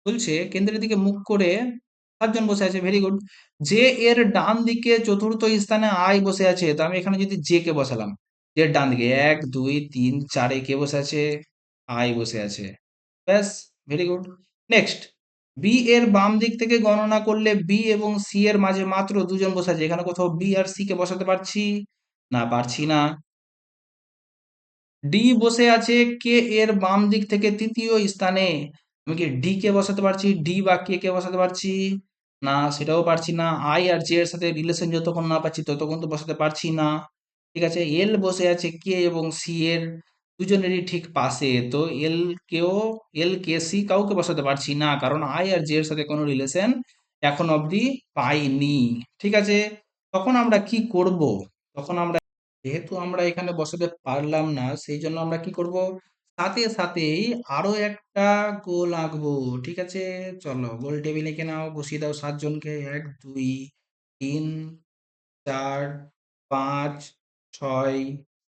বলছে কেন্দ্রের দিকে মুখ করে ৭ জন বসে আছে। Very good. যে এর ডান দিকে চতুর্থ স্থানে I বসে আছে। তো আমি এখানে যদি J কে বসালাম। যে এর ডান দিকে ১, ২, ৩, ৪ এ কে বসে আছে? I বসে আছে। ব্যাস, ভেরি গুড। নেক্সট, B এর বাম দিক থেকে গণনা করলে B এবং C এর মাঝে মাত্র ২ জন বসে আছে। এখানে কোথাও B আর C কে বসাতে পারছি? না, পারছি না। ডি বসে আছে কে এর বাম দিক থেকে তৃতীয় স্থানে। আমি কি ডি কে বসাতে পারছি? ডি বা কে কে বসাতে পারছি? না, সেটাও পারছি না। আই আর জে এর সাথে রিলেশন যতক্ষণ না পাচ্ছি ততক্ষণ তো বসাতে পারছি না। ঠিক আছে, এল বসে আছে কে এবং সি এর দুজনেরই ঠিক পাশে। তো এল কে সি কাউকে বসাতে পারছি না, কারণ আই আর জে এর সাথে কোনো রিলেশন এখন অবধি পাইনি। ঠিক আছে, তখন আমরা কি করব? তখন আমরা, যেহেতু আমরা এখানে বসাতে পারলাম না, সেই জন্য আমরা কি করব? সাথে সাথেই আরো একটা গোল আঁকবো। ঠিক আছে, চলো গোল টেবিল এঁকে নাও, বসিয়ে দাও ৭ জনকে। ১, ২, ৩, ৪, ৫, ৬,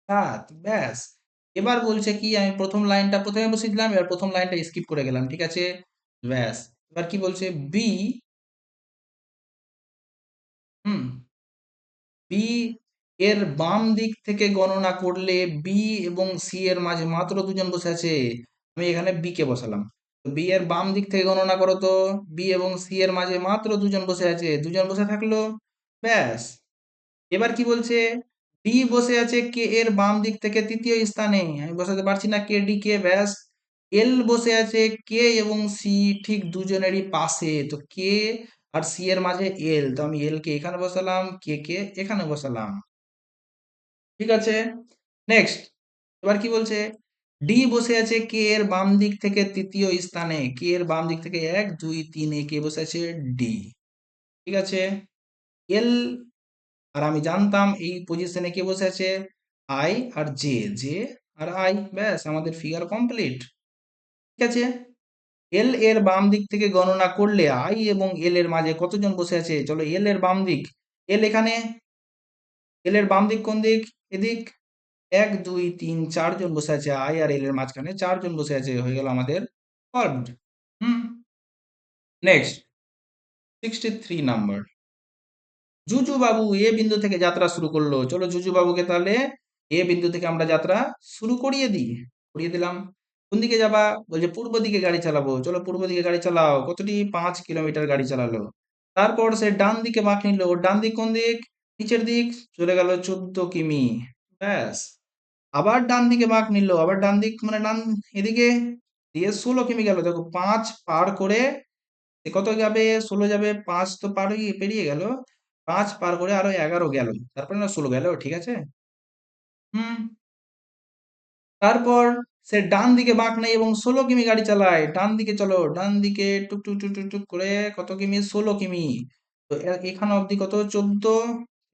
৭। ব্যাস। এবার বলছে কি, আমি প্রথম লাইনটা প্রথমে বসিয়ে দিলাম, এবার প্রথম লাইনটা স্কিপ করে গেলাম। ঠিক আছে, ব্যাস। এবার কি বলছে? বি, হুম, বি এর বাম দিক থেকে গণনা করলে বি এবং সি এর মাঝে মাত্র ২ জন বসে আছে। আমি এখানে বি কে বসালাম। তো বি এর বাম দিক থেকে গণনা করো তো। বি এবং সি এর মাঝে মাত্র ২ জন বসে আছে। ২ জন বসে থাকলো। ব্যাস। এবার কি বলছে? ডি বসে আছে কে এর বাম দিক থেকে তৃতীয় স্থানে। আমি বসাতে পারছি না কে ডি কে। ব্যাস। এল বসে আছে কে এবং সি ঠিক দুজনেরই পাশে। তো কে আর সি এর মাঝে এল। তো আমি এল কে এখানে বসালাম, কে কে এখানে বসালাম। ঠিক আছে, নেক্সট। এবার কি বলছে? ডি বসে আছে কে এর বাম দিক থেকে তৃতীয় স্থানে। কে এর বাম দিক থেকে ১, ২, ৩ এ কে বসে আছে? ডি। ঠিক আছে, এল, আর আমি জানতাম এই পজিশনে কে বসে আছে? I R J. J R I. ব্যাস, আমাদের ফিগার কমপ্লিট। ঠিক আছে, এল এর বাম দিক থেকে গণনা করলে আই এবং এল এর মাঝে কতজন বসে আছে? চলো, এল এর বাম দিক। এল এখানে, এল এর বাম দিক কোন দিক? এদিক। ১, ২, ৩, ৪ জন বসে আছে। আই আর এল এর মাঝখানে ৪ জন বসে আছে। হয়ে গেল আমাদের সলভড। হুম, নেক্সট, 63 নাম্বার। জুজু বাবু এ বিন্দু থেকে যাত্রা শুরু করলো। চলো জুজু বাবুকে তাহলে এ বিন্দু থেকে আমরা যাত্রা শুরু করিয়ে দিই। করিয়ে দিলাম। কোন দিকে যাবা? বলছে পূর্ব দিকে গাড়ি চালাবো। চলো পূর্ব দিকে গাড়ি চালাও। কতটি? ৫ কিলোমিটার গাড়ি চালালো। তারপর সে ডান দিকে বাঁক নিল। ডান দিক কোন দিক? নিচের দিক। চলে গেল ১৪ কিমি। ব্যাস। আবার ডান দিকে বাঁক নিল। আবার ডান দিক মানে ডান এদিকে দিয়ে ১৬ কিমি গেল। দেখো ৫ পার করে এ কত যাবে? ১৬ যাবে। ৫ তো পেরিয়ে গেল। ৫ পার করে আরো ১১ গেল। তারপরে না ১৬ গেল। ঠিক আছে? হুম। তারপর সে ডান দিকে বাঁক নেয় এবং ১৬ কিমি গাড়ি চালায়। ডান দিকে চলো। ডান দিকে টুক টুক টুক টুক টুক করে কত কিমি? ১৬ কিমি। তো এখানে অবধি কত? ১৪।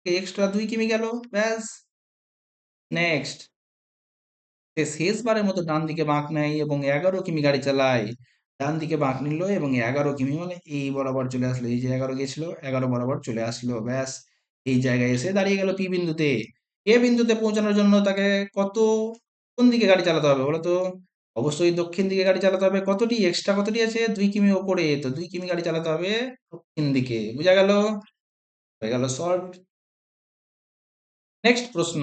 এক্সট্রা ২ কিমি গেল। ব্যাস। নেক্সট, সে শেষবারের মতো ডান দিকে বাঁক নেয় এবং ১১ কিমি গাড়ি চালায়। ডান দিকে বাঁক নিল এবং ১১ কিমি মানে এই বরাবর চলে আসলো। এই যে ১১ গেছিল, ১১ বরাবর চলে আসলো। ব্যাস, এই জায়গায় এসে দাঁড়িয়ে গেল পি বিন্দুতে। এ বিন্দুতে পৌঁছানোর জন্য তাকে কত, কোন দিকে গাড়ি চালাতে হবে বলো তো? অবশ্যই দক্ষিণ দিকে গাড়ি চালাতে হবে। কতটি এক্সট্রা, কতটি আছে? ২ কিমি ওপরে। তো ২ কিমি গাড়ি চালাতে হবে দক্ষিণ দিকে। বুঝা গেল? হয়ে গেল সলভড। নেক্সট প্রশ্ন।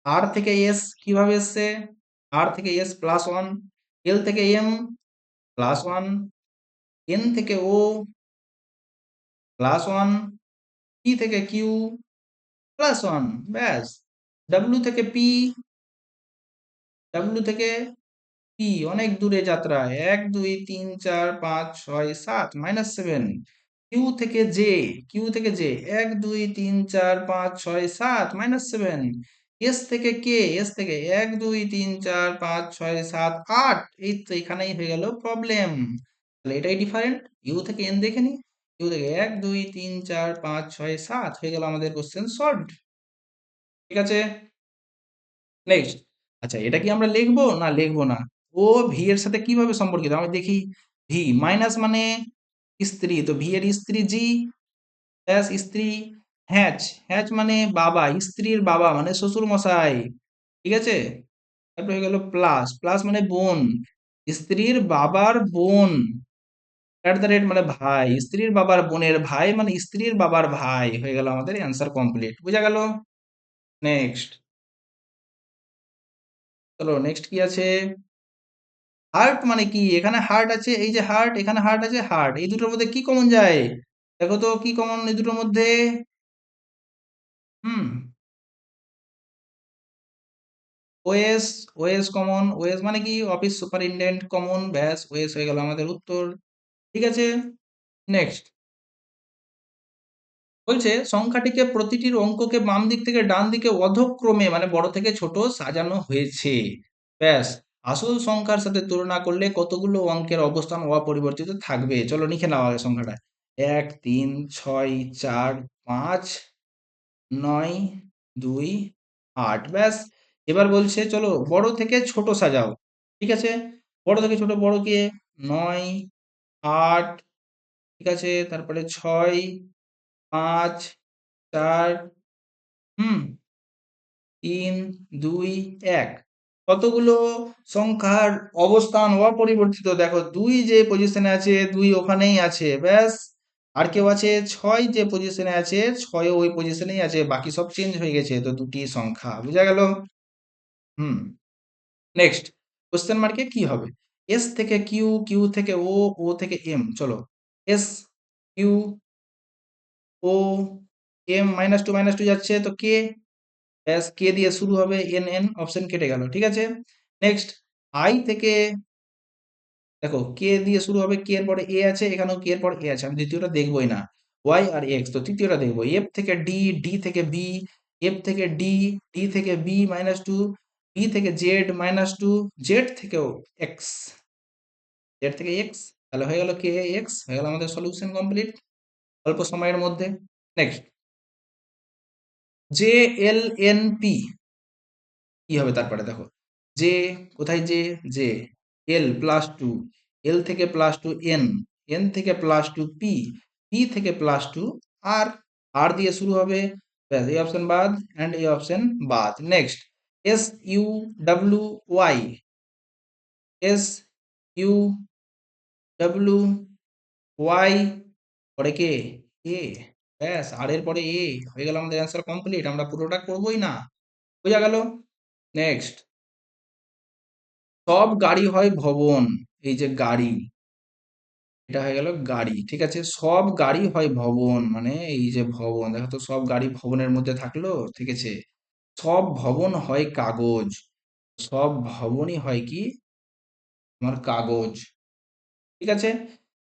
আর থেকে এস কিভাবে এসছে? আর থেকে এস +1, এল থেকে এম +1, এন থেকে ও +1, পি থেকে কিউ +1। ব্যাস। ডাব্লিউ থেকে পি, ডাব্লিউ থেকে পি অনেক দূরে যাত্রা। ১, ২, ৩, ৪, ৫, ৬, ৭ -7। কিউ থেকে জে, কিউ থেকে জে ১, ২, ৩, ৪, ৫, ৬, ৭ -7। এস থেকে কে, এস থেকে ১, ২, ৩, ৪, ৫, ৬, ৭, ৮। এই তো এখানেই হয়ে গেল প্রবলেম। তাহলে এটাই ডিফারেন্ট। ইউ থেকে এন দেখে নি। ইউ থেকে ১, ২, ৩, ৪, ৫, ৬, ৭ হয়ে গেল আমাদের কোশ্চেন সলভড। ঠিক আছে, নেক্সট। আচ্ছা, এটা কি আমরা লিখবো না লিখবো না? ও ভি এর সাথে কিভাবে সম্পর্কিত আমি দেখি। ভি মাইনাস মানে স্ত্রী, তো ভি এর স্ত্রী জি। ব্যাস, স্ত্রী। হ্যাচ, হ্যাচ মানে বাবা, স্ত্রীর বাবা মানে শ্বশুর মশাই। ঠিক আছে? তারপরে হয়ে গেল প্লাস, প্লাস মানে বোন, স্ত্রীর বাবার বোন। এট দ্য রেট মানে ভাই, স্ত্রীর বাবার বোনের ভাই মানে স্ত্রীর বাবার ভাই। হয়ে গেল আমাদের অ্যান্সার কমপ্লিট। বুঝা গেল? নেক্সট, চলো নেক্সট কি আছে? হার্ট মানে কি? এখানে হার্ট আছে, এই যে হার্ট, এখানে হার্ট আছে, হার্ট, এই দুটোর মধ্যে কি কমন যায়? দেখো তো কি কমন এই দুটোর মধ্যে? হুম, ওএস, ওএস কমন। ওএস মানে কি? Office superintendent common. ব্যাস, ওএস হয়ে গেল আমাদের উত্তর। ঠিক আছে, নেক্সট বলছে সংখ্যাটিকে প্রতিটির অঙ্ককে বাম দিক থেকে ডান দিকে অধক্রমে মানে বড় থেকে ছোট সাজানো হয়েছে। ব্যাস, আসল সংখ্যার সাথে তুলনা করলে কতগুলো অঙ্কের অবস্থান অপরিবর্তিত থাকবে? চলো লিখে নাও আগে সংখ্যাটা। 1 3 6 4 5 9 2 8। ব্যাস, এবার বলছে চলো বড় থেকে ছোট সাজাও। ঠিক আছে, বড় থেকে ছোট, বড় কে? 9 8, ঠিক আছে, তারপরে 6 5 4, হুম, 3 2 1। কতগুলো সংখ্যার অবস্থান অপরিবর্তিত? দেখো 2 যে পজিশনে আছে 2 ওখানেই আছে। ব্যাস, আর কেউ আছে 6 যে পজিশনে আছে 6 ওই পজিশনেই আছে, বাকি সব চেঞ্জ হয়ে গেছে। তো দুটি সংখ্যা, বুঝা গেল? হুম, নেক্সট কোশ্চেন মার্কে কি হবে? এস থেকে কিউ, কিউ থেকে ও, ও থেকে এম। চলো, এস কিউ ও এম, -2 যাচ্ছে তো কে, ব্যাস কে দিয়ে শুরু হবে, এন এন, অপশন কেটে গেল। ঠিক আছে, নেক্সট আই থেকে, দেখো কে দিয়ে শুরু হবে, কে এর পরে এ আছে, এখানেও কে এর পরে এ আছে, আমি দ্বিতীয়টা দেখবোই না। ওয়াই আর এক্স, তো তৃতীয়টা দেখবো। এফ থেকে ডি, ডি থেকে বি, এফ থেকে ডি, ডি থেকে বি -2, বি থেকে জেড -2, জেড থেকেও এক্স, জেড থেকে এক্স। তাহলে হয়ে গেল কে এক্স, হয়ে গেল আমাদের সলিউশন কমপ্লিট অল্প সময়ের মধ্যে। Next, J L N P কি হবে তারপরে? দেখো জে, কোথায় জে? জে, এল +2, এল থেকে +2 এন, এন থেকে +2 পি, পি থেকে +2 আর, আর দিয়ে শুরু হবে। ব্যাস, এই অপশন বাদ অ্যান্ড এই অপশন বাদ। Next, S U W Y, S U W Y, পরে কে? এ। ব্যাস, আর এর পরে এ, হয়ে গেল আমাদের অ্যান্সার কমপ্লিট। আমরা পুরোটা করবোই না। বোঝা গেল? নেক্সট, সব গাড়ি হয় ভবন। এই যে গাড়ি, এটা হয়ে গেল গাড়ি। ঠিক আছে, সব গাড়ি হয় ভবন মানে এই যে ভবন, দেখো তো সব গাড়ি ভবনের মধ্যে থাকলো। ঠিক আছে, সব ভবন হয় কাগজ। সব ভবনই হয় কি? তোমার কাগজ। ঠিক আছে,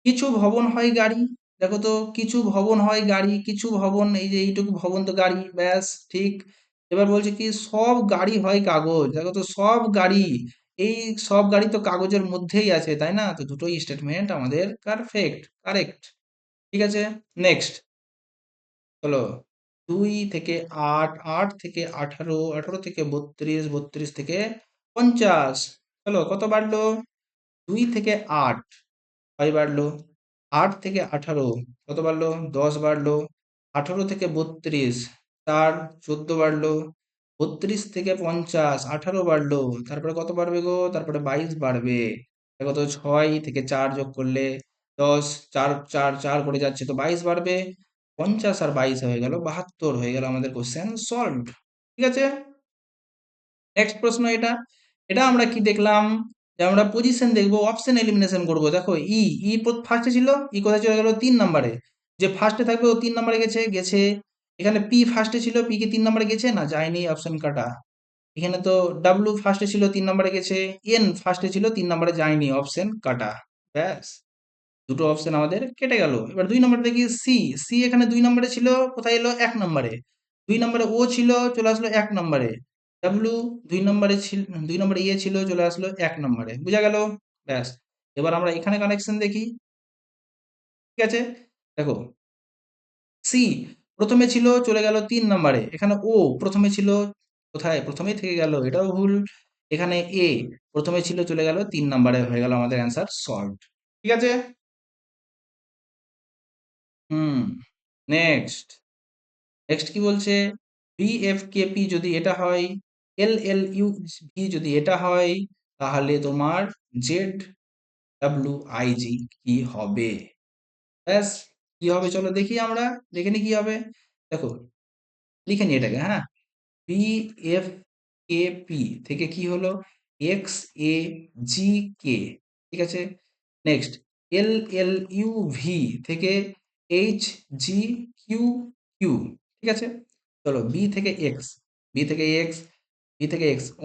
কিছু ভবন হয় গাড়ি। দেখো তো, কিছু ভবন হয় গাড়ি, কিছু ভবন, এই যে এইটুকু ভবন তো গাড়ি। ব্যাস, ঠিক। এবার বলছে কি সব গাড়ি হয় কাগজ। দেখো তো সব গাড়ি, এই সব গাড়ি তো কাগজের মধ্যেই আছে, তাই না? তো দুটোই স্টেটমেন্ট আমাদের পারফেক্ট, কারেক্ট। ঠিক আছে, নেক্সট হলো 2 থেকে 8, 8 থেকে 18, 18 থেকে 32, 32 থেকে 50। চলো কত বাড়লো? 2 থেকে 8 5 বাড়লো, 8 থেকে 18 কত বাড়লো? 10 বাড়লো, 18 থেকে 32 তার 14 বাড়লো, 32 থেকে 50 18 বাড়লো, তারপরে কত বাড়বে গো? তারপরে 22 বাড়বে। দেখো তো 6 থেকে 4 যোগ করলে 10, 4 4 4 করে যাচ্ছে তো 22 বাড়বে। 50 আর 22 হয়ে গেল 72, হয়ে গেল আমাদের কোশ্চেন সলভড। ঠিক আছে, নেক্সট প্রশ্ন এটা। এটা আমরা কি দেখলাম? যে আমরা পজিশন দেখবো, অপশন এলিমিনেশন করব। দেখো ই, ই ফার্স্টে ছিল, ই কোথায় চলে গেল? 3 নম্বরে। যে ফার্স্টে থাকবে ও 3 নম্বরে গেছে, গেছে। এখানে পি ফার্স্টে ছিল, পি কি 3 নম্বরে গেছে? না, যায়নি, অপশন কাটা। এখানে তো ডাব্লু ফার্স্টে ছিল, 3 নম্বরে গেছে। এন ফার্স্টে ছিল, 3 নম্বরে যায়নি, অপশন কাটা। ব্যাস, দুটো অপশন আমাদের কেটে গেল। এবার 2 নম্বর দেখি সি, সি এখানে 2 নম্বরে ছিল, কোথায় এলো? 1 নম্বরে। 2 নম্বরে ও ছিল, চলে আসলো 1 নম্বরে। ডাব্লু 2 নম্বরে ছিল, 2 নম্বরে ইয়ে ছিল, চলে আসলো 1 নম্বরে। বুঝা গেল? ব্যাস, এবার আমরা এখানে কানেকশন দেখি। ঠিক আছে, দেখো সি প্রথমে ছিল, চলে গেল 3 নম্বরে। এখানে ও প্রথমে ছিল, কোথায়? প্রথমেই থেকে গেল, এটাও ভুল। এখানে এ প্রথমে ছিল, চলে গেল 3 নম্বরে, হয়ে গেল আমাদের অ্যান্সার সলভড। ঠিক আছে, হুম, নেক্সট নেক্সট কি বলছে, বিএফকেপি যদি এটা হয়, এলএলইউভি যদি এটা হয়, তাহলে তোমার জেড ডাব্লিউ আইজি কি হবে? ব্যাস, কি হবে চলো দেখি, আমরা দেখে নি কি হবে। দেখো, লিখে নি এটাকে, হ্যাঁ। বিএফকেপি থেকে কি হলো, এক্স এ জি কে, ঠিক আছে। নেক্সট, এলএলইউভি থেকে এইচ জি কিউ কিউ, ঠিক আছে। চলো বি থেকে এক্স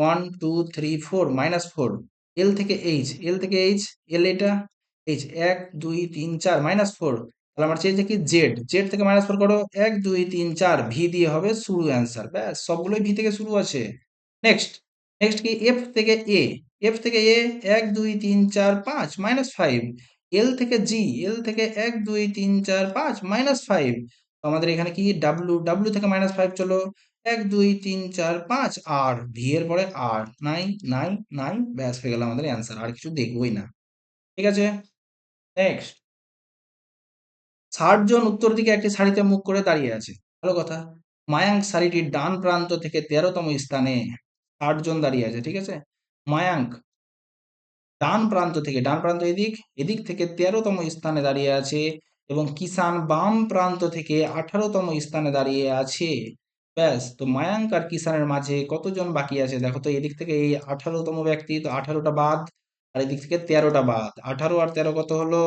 1 2 3 4 -4, এল থেকে এইচ, এল এটা এইচ 1 2 3 4 -4, তাহলে আমার চেয়েছে কি জেড, জেড থেকে -4 করো, 1 2 3 4, ভি দিয়ে হবে শুরু অ্যান্সার, ব্যাস সবগুলোই ভি থেকে শুরু আছে। নেক্সট, নেক্সট কি এফ থেকে এ 1 2 3 4 5 -5, এল থেকে জি, এল থেকে 1 2 3 4 5 -5, তো আমাদের এখানে কি ডাব্লু, ডাব্লু থেকে -5 চলো, 1 2 3 4 5, আর ভি এর পরে আর নাই, নাই, নাই, ব্যাস হয়ে গেল আমাদের অ্যান্সার, আর কিছু দেখবোই না, ঠিক আছে। নেক্সট, 60 জন উত্তর দিকে একটি সারিতে মুখ করে দাঁড়িয়ে আছে, ভালো কথা। মায়াঙ্ক সারিটির ডান প্রান্ত থেকে 13তম স্থানে, 60 জন দাঁড়িয়ে আছে, ঠিক আছে। মায়াঙ্ক ডান প্রান্ত থেকে, ডান প্রান্ত এদিক, এদিক থেকে 13তম স্থানে দাঁড়িয়ে আছে, এবং কিষান বাম প্রান্ত থেকে 18তম স্থানে দাঁড়িয়ে আছে। ব্যাস, তো মায়াঙ্ক আর কিষানের মাঝে কতজন বাকি আছে দেখো তো, এদিক থেকে এই 18তম ব্যক্তি, তো 18টা বাদ, আর এদিক থেকে 13টা বাদ, 18 আর 13 কত হলো,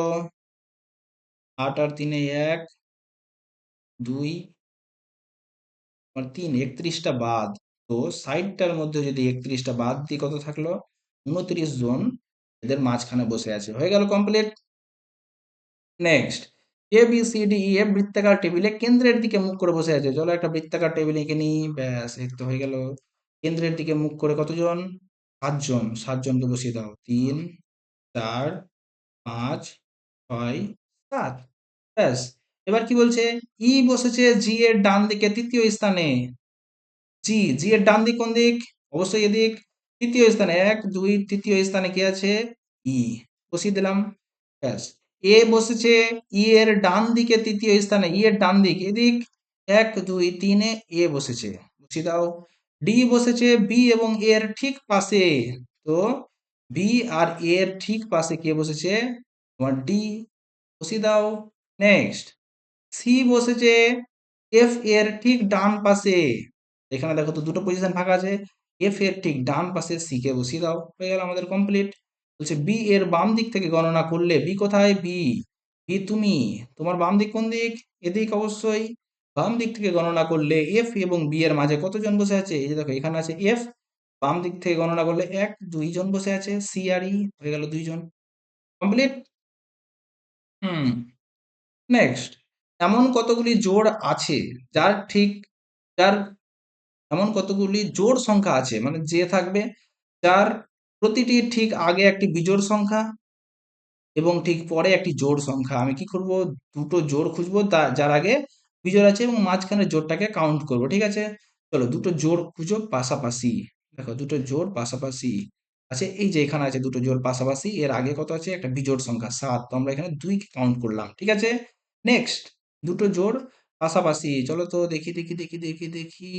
8 আর 3 1 2 আর 3, 31টা বাদ। তো 60টার মধ্যে যদি 31টা বাদ দিই কত থাকলো, 29 জন এদের মাঝখানে বসে আছে, হয়ে গেল complete. Next, A B C D E F বৃত্তাকার টেবিলে কেন্দ্রের দিকে মুখ করে বসে আছে, চলো একটা বৃত্তাকার টেবিল এঁকে নিই, ব্যাস এই তো হয়ে গেল। কেন্দ্রের দিকে মুখ করে কতজন, 7 জন, 7 জনকে বসিয়ে দাও, 3 4 5 6 7, ব্যাস। এবার কি বলছে, ই বসেছে জি এর ডান দিকে তৃতীয় স্থানে, জি, জি এর ডান দিক কোন দিক, অবশ্যই এদিক, তৃতীয় স্থানে 1 2, তৃতীয় স্থানে কি আছে, ই, বসিয়ে দিলাম, ব্যাস। এ বসেছে ই এর ডান দিকে তৃতীয় স্থানে, ই এর ডান দিক এদিক, 1 2 3-এ এ বসেছে, বসিয়ে দাও। ডি বসেছে বি এবং এ এর ঠিক পাশে, তো বি আর এ এর ঠিক পাশে কে বসেছে, তোমার ডি, বসিয়ে দাও। নেক্সট, সি বসেছে এফ এর ঠিক ডান পাশে, এখানে দেখো তো দুটো পজিশন ফাঁকা আছে, এফ এর ঠিক ডান পাশে সি কে বসিয়ে দাও, হয়ে গেল আমাদের কমপ্লিট। বলছে বি এর বাম দিক থেকে গণনা করলে, বি কোথায়, বি, বি তুমি, তোমার বাম দিক কোন দিক, এদিক অবশ্যই, বাম দিক থেকে গণনা করলে এফ এবং বি এর মাঝে কতজন বসে আছে, এই যে দেখো এখানে আছে এফ, বাম দিক থেকে গণনা করলে 1 2 জন বসে আছে, সি আর ই, হয়ে গেল 2 জন, কমপ্লিট। হুম। নেক্সট, এমন কতগুলি জোড় আছে যার ঠিক, যার, এমন কতগুলি জোড় সংখ্যা আছে, মানে যে থাকবে, যার প্রতিটি ঠিক আগে একটি বিজোড় সংখ্যা এবং ঠিক পরে একটি জোড় সংখ্যা, আমি কি করব, দুটো জোড় খুঁজবো যার আগে বিজোড় আছে এবং মাঝখানে জোড়টাকে কাউন্ট করব, ঠিক আছে। চলো দুটো জোড় খুঁজো পাশাপাশি, দেখো দুটো জোড় পাশাপাশি আছে, এই যে এখানে আছে দুটো জোড় পাশাপাশি, এর আগে কত আছে, একটা বিজোড় সংখ্যা 7, তো আমরা এখানে 2 কাউন্ট করলাম, ঠিক আছে। নেক্সট, দুটো জোড় পাশাপাশি, চলো তো দেখি দেখি দেখি দেখি দেখি,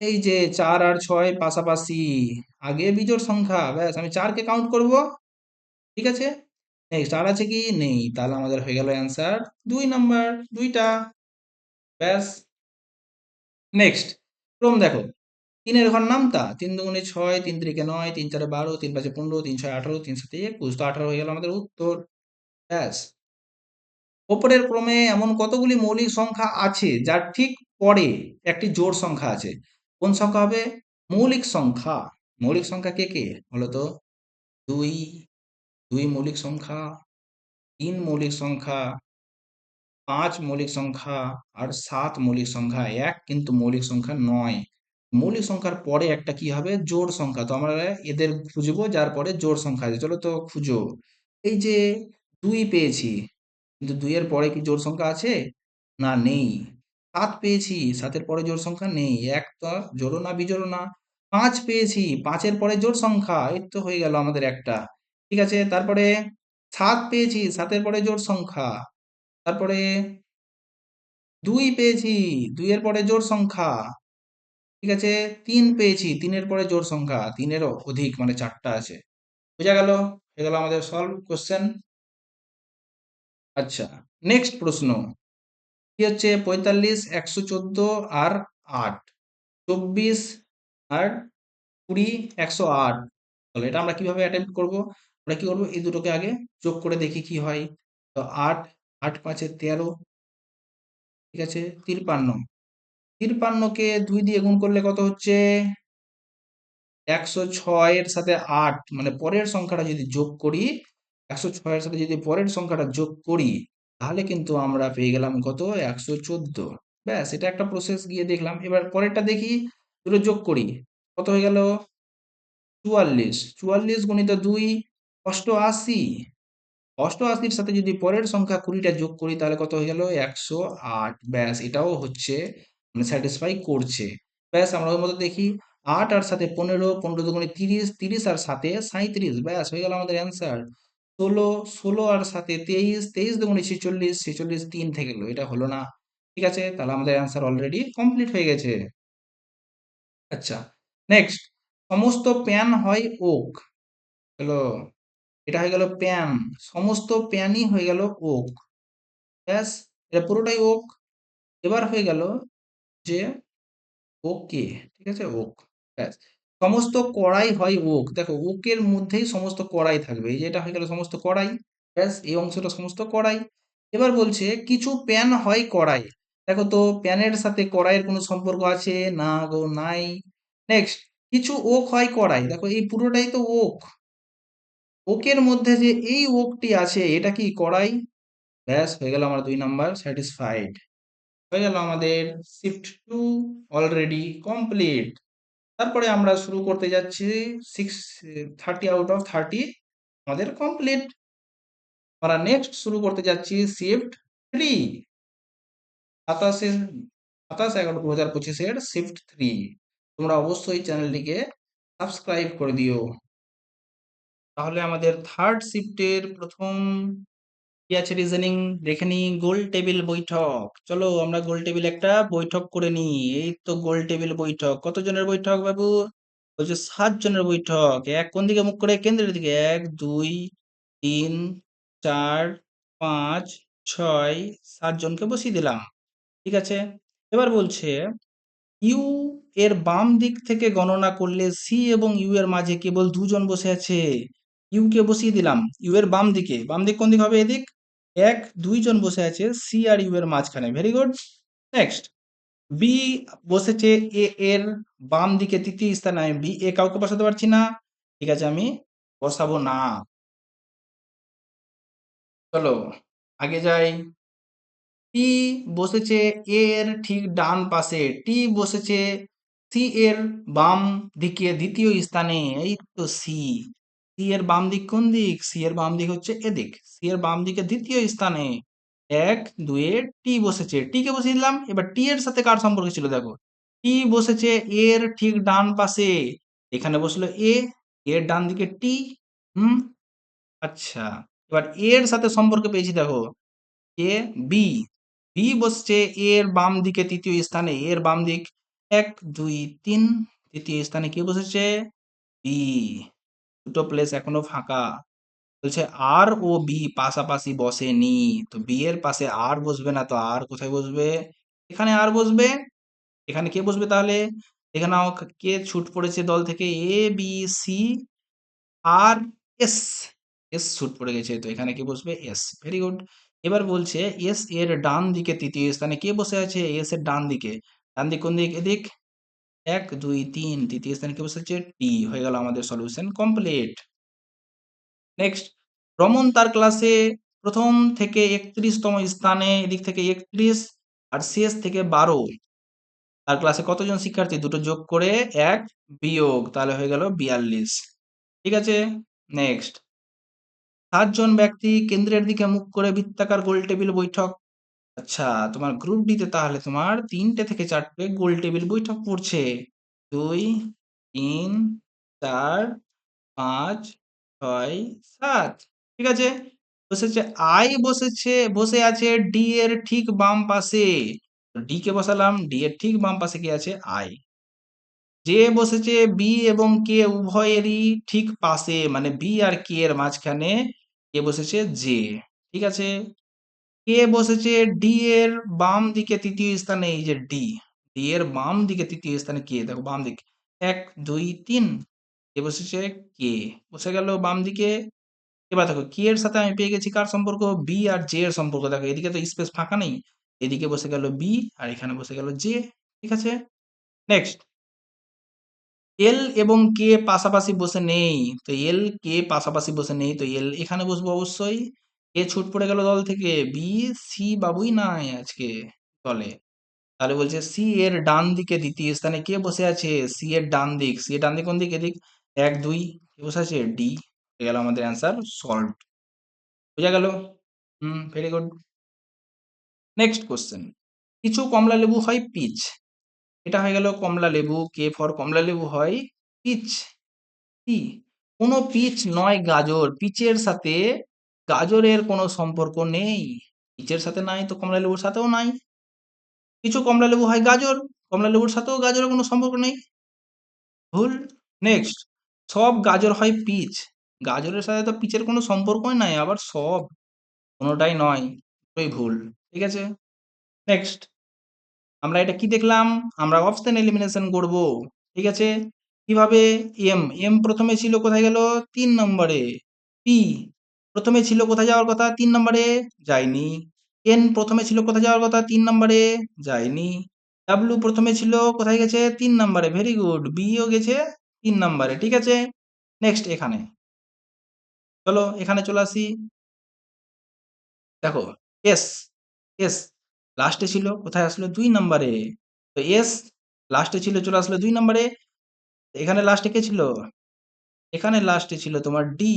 এই যে 4 আর 6 পাশাপাশি, আগে বিজোড় সংখ্যা, ব্যাস আমি 4 কে কাউন্ট করব, ঠিক আছে। নেক্সট, আর আছে কি, নেই, তাহলে আমাদের হয়ে গেল অ্যান্সার 2 নাম্বার, 2টা, ব্যাস। নেক্সট, ক্রম দেখো, 3-এর ঘর নামতা, 3 2 6, 3 3 9, 3 4 12, 3 5 15, 3 6 18, 3 7 21, তো 18 হয়ে গেল আমাদের উত্তর, ব্যাস। ওপরের ক্রমে এমন কতগুলি মৌলিক সংখ্যা আছে যার ঠিক পরে একটি জোড় সংখ্যা আছে, কোন সংখ্যা হবে, মৌলিক সংখ্যা, মৌলিক সংখ্যা কে কে বলো তো, 2, 2 মৌলিক সংখ্যা, 3 মৌলিক সংখ্যা, 5 মৌলিক সংখ্যা, আর 7 মৌলিক সংখ্যা, 1 কিন্তু মৌলিক সংখ্যা নয়। মৌলিক সংখ্যার পরে একটা কি হবে, জোড় সংখ্যা, তো আমরা এদের খুঁজবো যার পরে জোড় সংখ্যা আছে, চলো তো খুঁজো। এই যে 2 পেয়েছি, কিন্তু 2 এর পরে কি জোড় সংখ্যা আছে, না নেই। 7 পেয়েছি, 7-এর পরে জোড় সংখ্যা নেই, 1 তো জোড়ও না বিজোড়ও না। 5 পেয়েছি, 5-এর পরে জোড় সংখ্যা, এই তো হয়ে গেল আমাদের একটা, ঠিক আছে। তারপরে 7 পেয়েছি, 7-এর পরে জোড় সংখ্যা, তারপরে 2 পেয়েছি, 2 এর পরে জোড় সংখ্যা। ঠিক আছে? 3 পেয়েছি, 3 এর পরে জোড় সংখ্যা, 3 এরও অধিক মানে 4 টা আছে। বোঝা গেল? হয়ে গেল আমাদের সলভ কোয়েশ্চেন। আচ্ছা, নেক্সট প্রশ্ন। কি হচ্ছে 45, 114 আর 8, 24 আর 20, 108। তাহলে এটা আমরা কিভাবে অ্যাটেম্প্ট করব? আমরা কি করব? এই দুটোকে আগে যোগ করে দেখি কি হয়। তো 8, 8 5 এ 13, ঠিক আছে? 53, 53 কে 2 দিয়ে গুণ করলে কত হচ্ছে? 106 এর সাথে 8 মানে পরের সংখ্যাটা যদি যোগ করি, 106 এর সাথে যদি পরের সংখ্যাটা যোগ করি, তাহলে কিন্তু আমরা পেয়ে গেলাম কত? 114। ব্যাস, এটা একটা প্রসেস গিয়ে দেখলাম। এবার পরেরটা দেখি, দুটো যোগ করি। কত হয়ে গেল? 44, 44 গুণিত 2, 88। 88 সাথে যদি পরের সংখ্যা 20টা যোগ করি তাহলে কত হয়ে গেল? 108। ব্যাস, এটাও হচ্ছে মানে স্যাটিসফাই করছে। ব্যাস, আমরা ওর মধ্যে দেখি 8 আর সাথে 15, 15 দুগুণে 30, 30 আর সাথে 37। ব্যাস, হয়ে গেল আমাদের অ্যান্সার। 16, 16 আর সাথে 23, 23 দুগুণে 46, 46 3 থেকে গেল। এটা হলো না। ঠিক আছে, তাহলে আমাদের অ্যান্সার অলরেডি কমপ্লিট হয়ে গেছে। আচ্ছা, নেক্সট। সমস্ত প্যান হয় ওক। হলো, এটা হয়ে গেল প্যান। সমস্ত প্যানই হয়ে গেল ওক। ব্যাস, এটা পুরোটাই ওক। এবার হয়ে গেল যে ওকে, ঠিক আছে, ওক। ব্যাস, সমস্ত কড়াই হয় ওক। দেখো, ওকের মধ্যেই সমস্ত কড়াই থাকবে। এই যে এটা হয়ে গেল সমস্ত কড়াই। ব্যাস, এই অংশটা সমস্ত কড়াই। এবার বলছে কিছু প্যান হয় কড়াই। দেখো তো, প্যানের সাথে কড়াইয়ের কোনো সম্পর্ক আছে? না গো, নাই। নেক্সট, কিছু ওক হয় কড়াই। দেখো, এই পুরোটাই তো ওক। ওকের মধ্যে যে এই ওকটি আছে, এটা কি কড়াই? ব্যাস, হয়ে গেল আমার 2 নাম্বার স্যাটিসফাইড। হয়ে গেল আমাদের শিফট টু অলরেডি কমপ্লিট। তারপরে আমরা শুরু করতে যাচ্ছি 30 আউট অফ 30 আমাদের কমপ্লিট। আমরা নেক্সট শুরু করতে যাচ্ছি শিফট 3, 27/11/2025 শিফট 3। তোমরা অবশ্যই চ্যানেলটিকে সাবস্ক্রাইব করে দিও। তাহলে আমাদের থার্ড শিফটের প্রথম কি আছে? রিজনিং দেখে নি। গোল টেবিল বৈঠক। চলো আমরা গোল টেবিল একটা বৈঠক করে নি। এই তো গোল টেবিল বৈঠক। কতজনের বৈঠক বাবু? বলছে 7 জনের বৈঠক। এক কোন দিকে মুখ করে? কেন্দ্রের দিকে। 1 2 3 4 5 6 7 জনকে বসিয়ে দিলাম। ঠিক আছে, এবার বলছে ইউ এর বাম দিক থেকে গণনা করলে সি এবং ইউ এর মাঝে কেবল দুজন বসে আছে। ইউ কে বসিয়ে দিলাম ইউ এর বাম দিকে। বাম দিক কোন দিক হবে? এদিক। 1 2 জন বসে আছে সি আর ইউ এর মাঝখানে। Very good. নেক্সট, বি বসেছে এ এর বাম দিকে তৃতীয় স্থানে। আমি বি এ কাউকে বসাতে পারছি না। ঠিক আছে, আমি বসাবো না। চলো আগে যাই। টি বসেছে এ এর ঠিক ডান পাশে। টি বসেছে সি এর বাম দিকে দ্বিতীয় স্থানে। এই তো সি। সি এর বাম দিক কোন দিক? সি এর বাম দিক হচ্ছে এদিক। সি এর বাম দিকে দ্বিতীয় স্থানে। 1 2 এ টি বসেছে। টি কে বসিয়ে দিলাম। এবার টি এর সাথে কার সম্পর্ক ছিল দেখো। টি বসেছে এর ঠিক ডান পাশে। এখানে বসলো এ, এর ডান দিকে টি। হুম, আচ্ছা। এবার এর সাথে সম্পর্ক পেয়েছি দেখো। A B. বি বসছে এর বাম দিকে তৃতীয় স্থানে। এর বাম দিক 1 2 3। তৃতীয় স্থানে কে বসেছে? বি। দুটো প্লেস এখনো ফাঁকা। বলছে আর ও বি পাশাপাশি বসেনি। তো বি এর পাশে আর বসবে না, তো আর কোথায় বসবে? এখানে আর বসবে। এখানে কে বসবে তাহলে? এখানে কে ছুট পড়েছে দল থেকে? এ বি সি আর এস। এস ছুট পড়ে গেছে, তো এখানে কে বসবে? এস। Very good. এবার বলছে এস এর ডান দিকে তৃতীয় স্থানে কে বসে আছে? এস এর ডান দিকে। ডান দিক কোন দিক? এদিক। 1 2 3 তৃতীয় স্থানে কে বসে আছে? টি। হয়ে গেল আমাদের সলিউশন কমপ্লিট। নেক্সট, রমন তার ক্লাসে প্রথম থেকে 31তম স্থানে, এদিক থেকে 31 আর শেষ থেকে 12। তার ক্লাসে কতজন শিক্ষার্থী? দুটো যোগ করে 1 বিয়োগ, তাহলে হয়ে গেল 42। ঠিক আছে, নেক্সট। 7 জন ব্যক্তি কেন্দ্রের দিকে মুখ করে বৃত্তাকার গোল টেবিল বৈঠক। আচ্ছা, তোমার গ্রুপ ডি তে তাহলে তোমার 3টে থেকে 4টে গোল টেবিল বৈঠক পড়ছে। 2 3 4 5 6 7। ঠিক আছে, বসেছে আই বসে আছে ডি এর ঠিক বাম পাশে। ডি কে বসালাম, ডি এর ঠিক বাম পাশে কি আছে? আই। জে বসেছে বি এবং কে উভয়েরই ঠিক পাশে, মানে বি আর কে এর মাঝখানে কে বসেছে? জে। ঠিক আছে? কে বসেছে ডি এর বাম দিকে তৃতীয় স্থানে, এই যে ডি। ডি এর বাম দিকে তৃতীয় স্থানে কে, দেখো বাম দিকে ১, ২, ৩। কে বসেছে? কে। বসে গেল বাম দিকে। এবার দেখো কে এর সাথে আমি পেয়ে গেছি কার সম্পর্ক? বি আর জে এর সম্পর্ক। দেখো এদিকে তো স্পেস ফাঁকা নেই। এদিকে বসে গেল বি আর এখানে বসে গেল জে। ঠিক আছে? নেক্সট, এল এবং কে পাশাপাশি বসে নেই। তো এল কে পাশাপাশি বসে নেই, তো এল এখানে বসবো অবশ্যই। কে ছুট পড়ে গেল দল থেকে, বি সি বাবুই নাই আজকে দলে। তাহলে বলছে সি এর ডান দিকে দ্বিতীয় স্থানে কে বসে আছে? সি এর ডান দিক। সি এর ডান দিক কোন দিক? এদিক। ১, ২ কে বসে আছে? ডি। হয়ে গেল আমাদের অ্যান্সার সলভড। বোঝা গেল? Very good. নেক্সট কোশ্চেন, কিছু কমলা লেবু হয় পিচ। এটা হয়ে গেল কমলা লেবু, কে ফর কমলা লেবু হয় পিচ। কি? কোনো পিচ নয় গাজর। পিচের সাথে গাজরের কোনো সম্পর্ক নেই। পিচের সাথে নাই তো কমলা লেবুর সাথেও নাই। কিছু কমলা লেবু হয় গাজর, কমলা লেবুর সাথেও গাজরের কোনো সম্পর্ক নেই। ভুল। নেক্সট, সব গাজর হয় পিচ। গাজরের সাথে তো পিচের কোনো সম্পর্কই নাই, আবার সব, কোনোটাই নয়। দুটোই ভুল। ঠিক আছে? নেক্সট, আমরা এটা কি দেখলাম? আমরা অপশন এলিমিনেশন করব। ঠিক আছে? কিভাবে? এম, এম প্রথমে ছিল কোথায় গেল? ৩ নম্বরে। পি প্রথমে ছিল কোথায় যাওয়ার কথা? ৩ নম্বরে, যায়নি। এন প্রথমে ছিল কোথায় যাওয়ার কথা? ৩ নম্বরে, যায়নি। ডাব্লিউ প্রথমে ছিল কোথায় গেছে? ৩ নম্বরে, ভেরি গুড। বিও গেছে ৩ নম্বরে। ঠিক আছে? নেক্সট এখানে, চলো এখানে চলে আসি। দেখো এস, এস লাস্টে ছিল কোথায় আসলো? ২ নম্বরে। তো এস লাস্টে ছিল, চলে আসলো ২ নম্বরে। এখানে লাস্টে কে ছিল? এখানে লাস্টে ছিল তোমার ডি।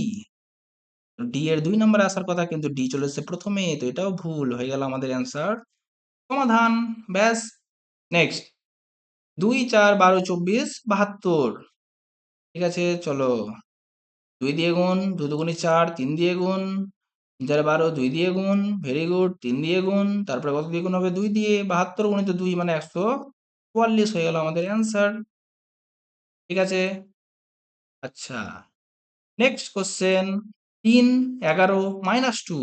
ডি এর ২ নম্বরে আসার কথা, কিন্তু ডি চলে এসেছে প্রথমে, তো এটাও ভুল। হয়ে গেল আমাদের অ্যান্সার সমাধান। ব্যাস। নেক্সট, ২, ৪, ১২, ২৪, ৭২। ঠিক আছে? চলো ২ দিয়ে গুণ, ২ দুগুণে ৪, ৩ দিয়ে গুণ, ৩ ৪ ১২, ২ দিয়ে গুণ, ভেরি গুড। ৩ দিয়ে গুণ, তারপরে কত দিয়ে গুণ হবে? ২ দিয়ে। ৭২ গুণিত ২ মানে ১৪৪ হয়ে গেল আমাদের অ্যান্সার। ঠিক আছে? আচ্ছা, নেক্সট কোশ্চেন, ৩, ১১, -2।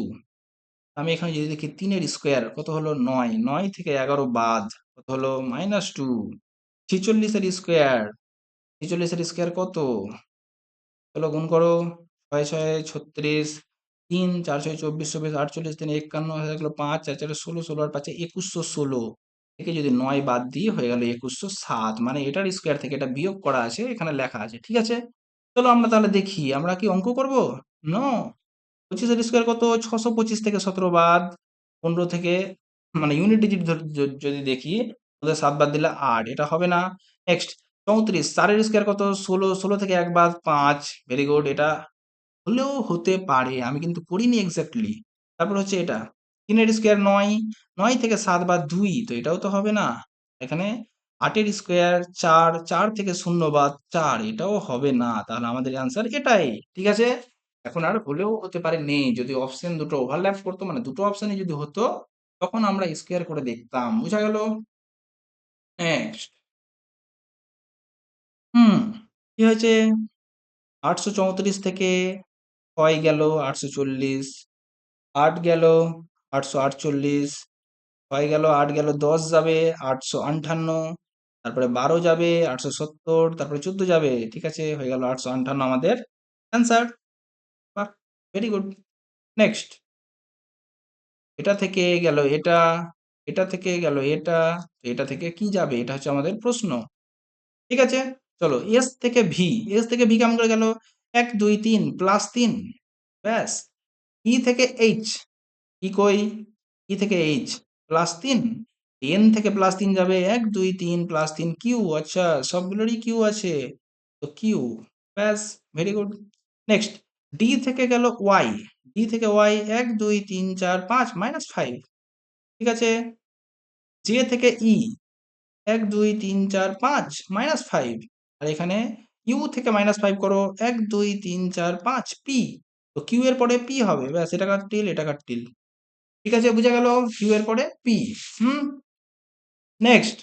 আমি এখানে যদি দেখি ৩ এর স্কোয়ার কত হলো? ৯। ৯ থেকে ১১ বাদ কত হলো? -2। ৪৬ এর স্কোয়ার, ৪৬ এর স্কোয়ার কত? চলো গুণ করো। ৬ ৬ ৩৬, ৩ ৪ ৬ ২৪ ২৪ ৪৮, ৩ ৫১ হয়ে গেল ৫, ৪ ৪ ১৬, ১৬ আর ৫ ২১১৬ থেকে যদি ৯ বাদ দিই হয়ে গেল ২১০৭, মানে এটার স্কোয়ার থেকে এটা বিয়োগ করা আছে, এখানে লেখা আছে। ঠিক আছে? চলো আমরা তাহলে দেখি, আমরা কি অঙ্ক করব? নো। ২৫ এর স্কোয়ার কত? ৬২৫ থেকে ১৭ বাদ, ১৫ থেকে, মানে ইউনিট ডিজিট যদি দেখি, ওদের ৭ বাদ দিলে ৮, এটা হবে না। নেক্সট ৩৪, ৪ এর স্কোয়ার কত? ১৬, ১৬ থেকে ১ বাদ ৫, ভেরি গুড। এটা হলেও হতে পারে, আমি কিন্তু করিনি এক্স্যাক্টলি। তারপর হচ্ছে এটা ৩ এর স্কোয়ার ৯, ৯ থেকে ৭ বাদ ২, তো এটাও তো হবে না। এখানে ৮ এর স্কোয়ার ৪, ৪ থেকে ০ বাদ ৪, এটাও হবে না। তাহলে আমাদের অ্যান্সার এটাই। ঠিক আছে? এখন আর হলেও হতে পারে নেই, যদি অপশন দুটো ওভারল্যাপ করতো, মানে দুটো অপশনই যদি হতো, তখন আমরা স্কোয়ার করে দেখতাম। বুঝা গেল? নেক্সট, হুম কি হয়েছে? ৮৩৪ থেকে ৬ গেল ৮৪০, ৮ গেল ৮৪৮, ৬ গেল ৮ গেল ১০ যাবে ৮৫৮, তারপরে ১২ যাবে ৮৭০, তারপরে ১৪ যাবে। ঠিক আছে? হয়ে গেল ৮৫৮ আমাদের অ্যান্সার। বাহ, ভেরি গুড। নেক্সট, এটা থেকে গেল এটা, এটা থেকে গেল এটা, এটা থেকে কি যাবে? এটা হচ্ছে আমাদের প্রশ্ন। ঠিক আছে? চলো এস থেকে ভি, এস থেকে ভি কেমন করে গেল? ১ ২ ৩ +৩, ব্যাস। ই থেকে এইচ, ই কই? ই থেকে এইচ +৩, এন থেকে +৩ যাবে ১ ২ ৩ +৩, কিউ, আচ্ছা সবগুলোরই কিউ আছে, তো কিউ, ব্যাস, ভেরি গুড। নেক্সট, ডি থেকে গেল ওয়াই, ডি থেকে ওয়াই ১ ২ ৩ ৪ ৫ -৫, ঠিক আছে? জে থেকে ই ১ ২ ৩ ৪ ৫ -৫, আর এখানে ইউ থেকে -৫ করো ১ ২ ৩ ৪ ৫ পি, তো কিউ এর পরে পি হবে, ব্যাস, এটা কাটতিল এটা কাটতিল। ঠিক আছে? বুঝা গেল? কিউ এর পরে পি। হুম নেক্সট,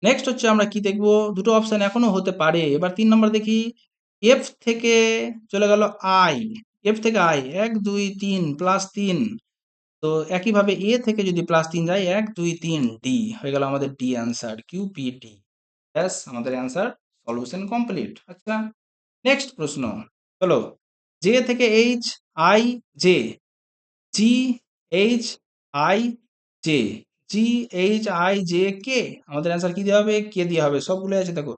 নেক্সট হচ্ছে আমরা কি দেখব? দুটো অপশন এখনো হতে পারে। এবার ৩ নাম্বার দেখি। এফ থেকে চলে গেল আই। এফ থেকে আই ১, ২, ৩ প্লাস ৩। তো একইভাবে এ থেকে যদি প্লাস ৩ যায় ১, ২, ৩ ডি হয়ে গেল আমাদের ডি অ্যান্সার কিউপিডি। ব্যাস আমাদের অ্যান্সার সলিউশন কমপ্লিট। আচ্ছা, নেক্সট প্রশ্ন। চলো, জে থেকে H, I, J, G, H, I, J, G, H, I, J, K. আমাদের অ্যান্সার কি দেওয়া হবে? কে দেওয়া হবে। সবগুলোই আছে দেখো।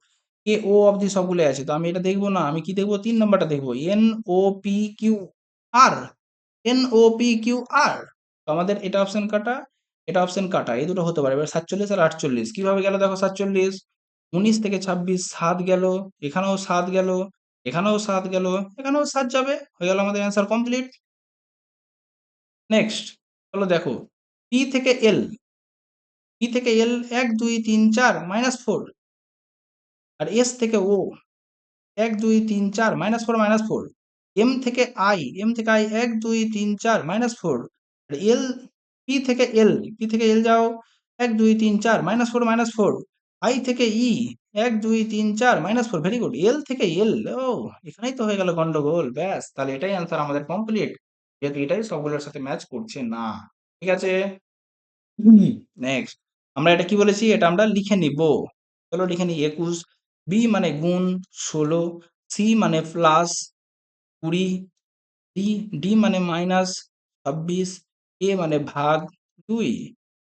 কে ও অবধি সবগুলোই আছে। তো আমি এটা দেখবো না। আমি কি দেখবো? ৩ নাম্বারটা দেখবো। এন ও পি কিউ আর। এন ও পি কিউ আর। তো আমাদের এটা অপশন কাটা, এটা অপশন কাটা। এই দুটো হতে পারে। এবার ৪৭ আর ৪৮ কিভাবে গেল দেখো। ৪৭ ১৯ থেকে ২৬ ৭ গেল, এখানেও ৭ গেল, এখানেও ৭ গেল, এখানেও ৭ যাবে। হয়ে গেল আমাদের অ্যান্সার কমপ্লিট। নেক্সট, চলো দেখো। পি থেকে এল, পি থেকে এল ১, ২, ৩, ৪ -৪। আর এস থেকে ও ১, ২, ৩, ৪ -৪ -৪। এম থেকে আই, এম থেকে আই ১, ২, ৩, ৪ -৪। আর এল, পি থেকে এল, পি থেকে এল যাও ১, ২, ৩, ৪ -৪ -৪। আই থেকে ই ১, ২, ৩, ৪ -৪। Very good. এল থেকে এল, ও এখানেই তো হয়ে গেল গন্ডগোল। ব্যাস তাহলে এটাই অ্যান্সার আমাদের কমপ্লিট। যেহেতু এটাই সবগুলোর সাথে ম্যাচ করছে না। ঠিক আছে? নেক্সট, আমরা এটা কি বলেছি? এটা আমরা লিখে নিব। চলো লিখে নিই। ২১, বি মানে গুণ ১৬, সি মানে প্লাস ২০, ডি, ডি মানে মাইনাস ২৬, এ মানে ভাগ ২।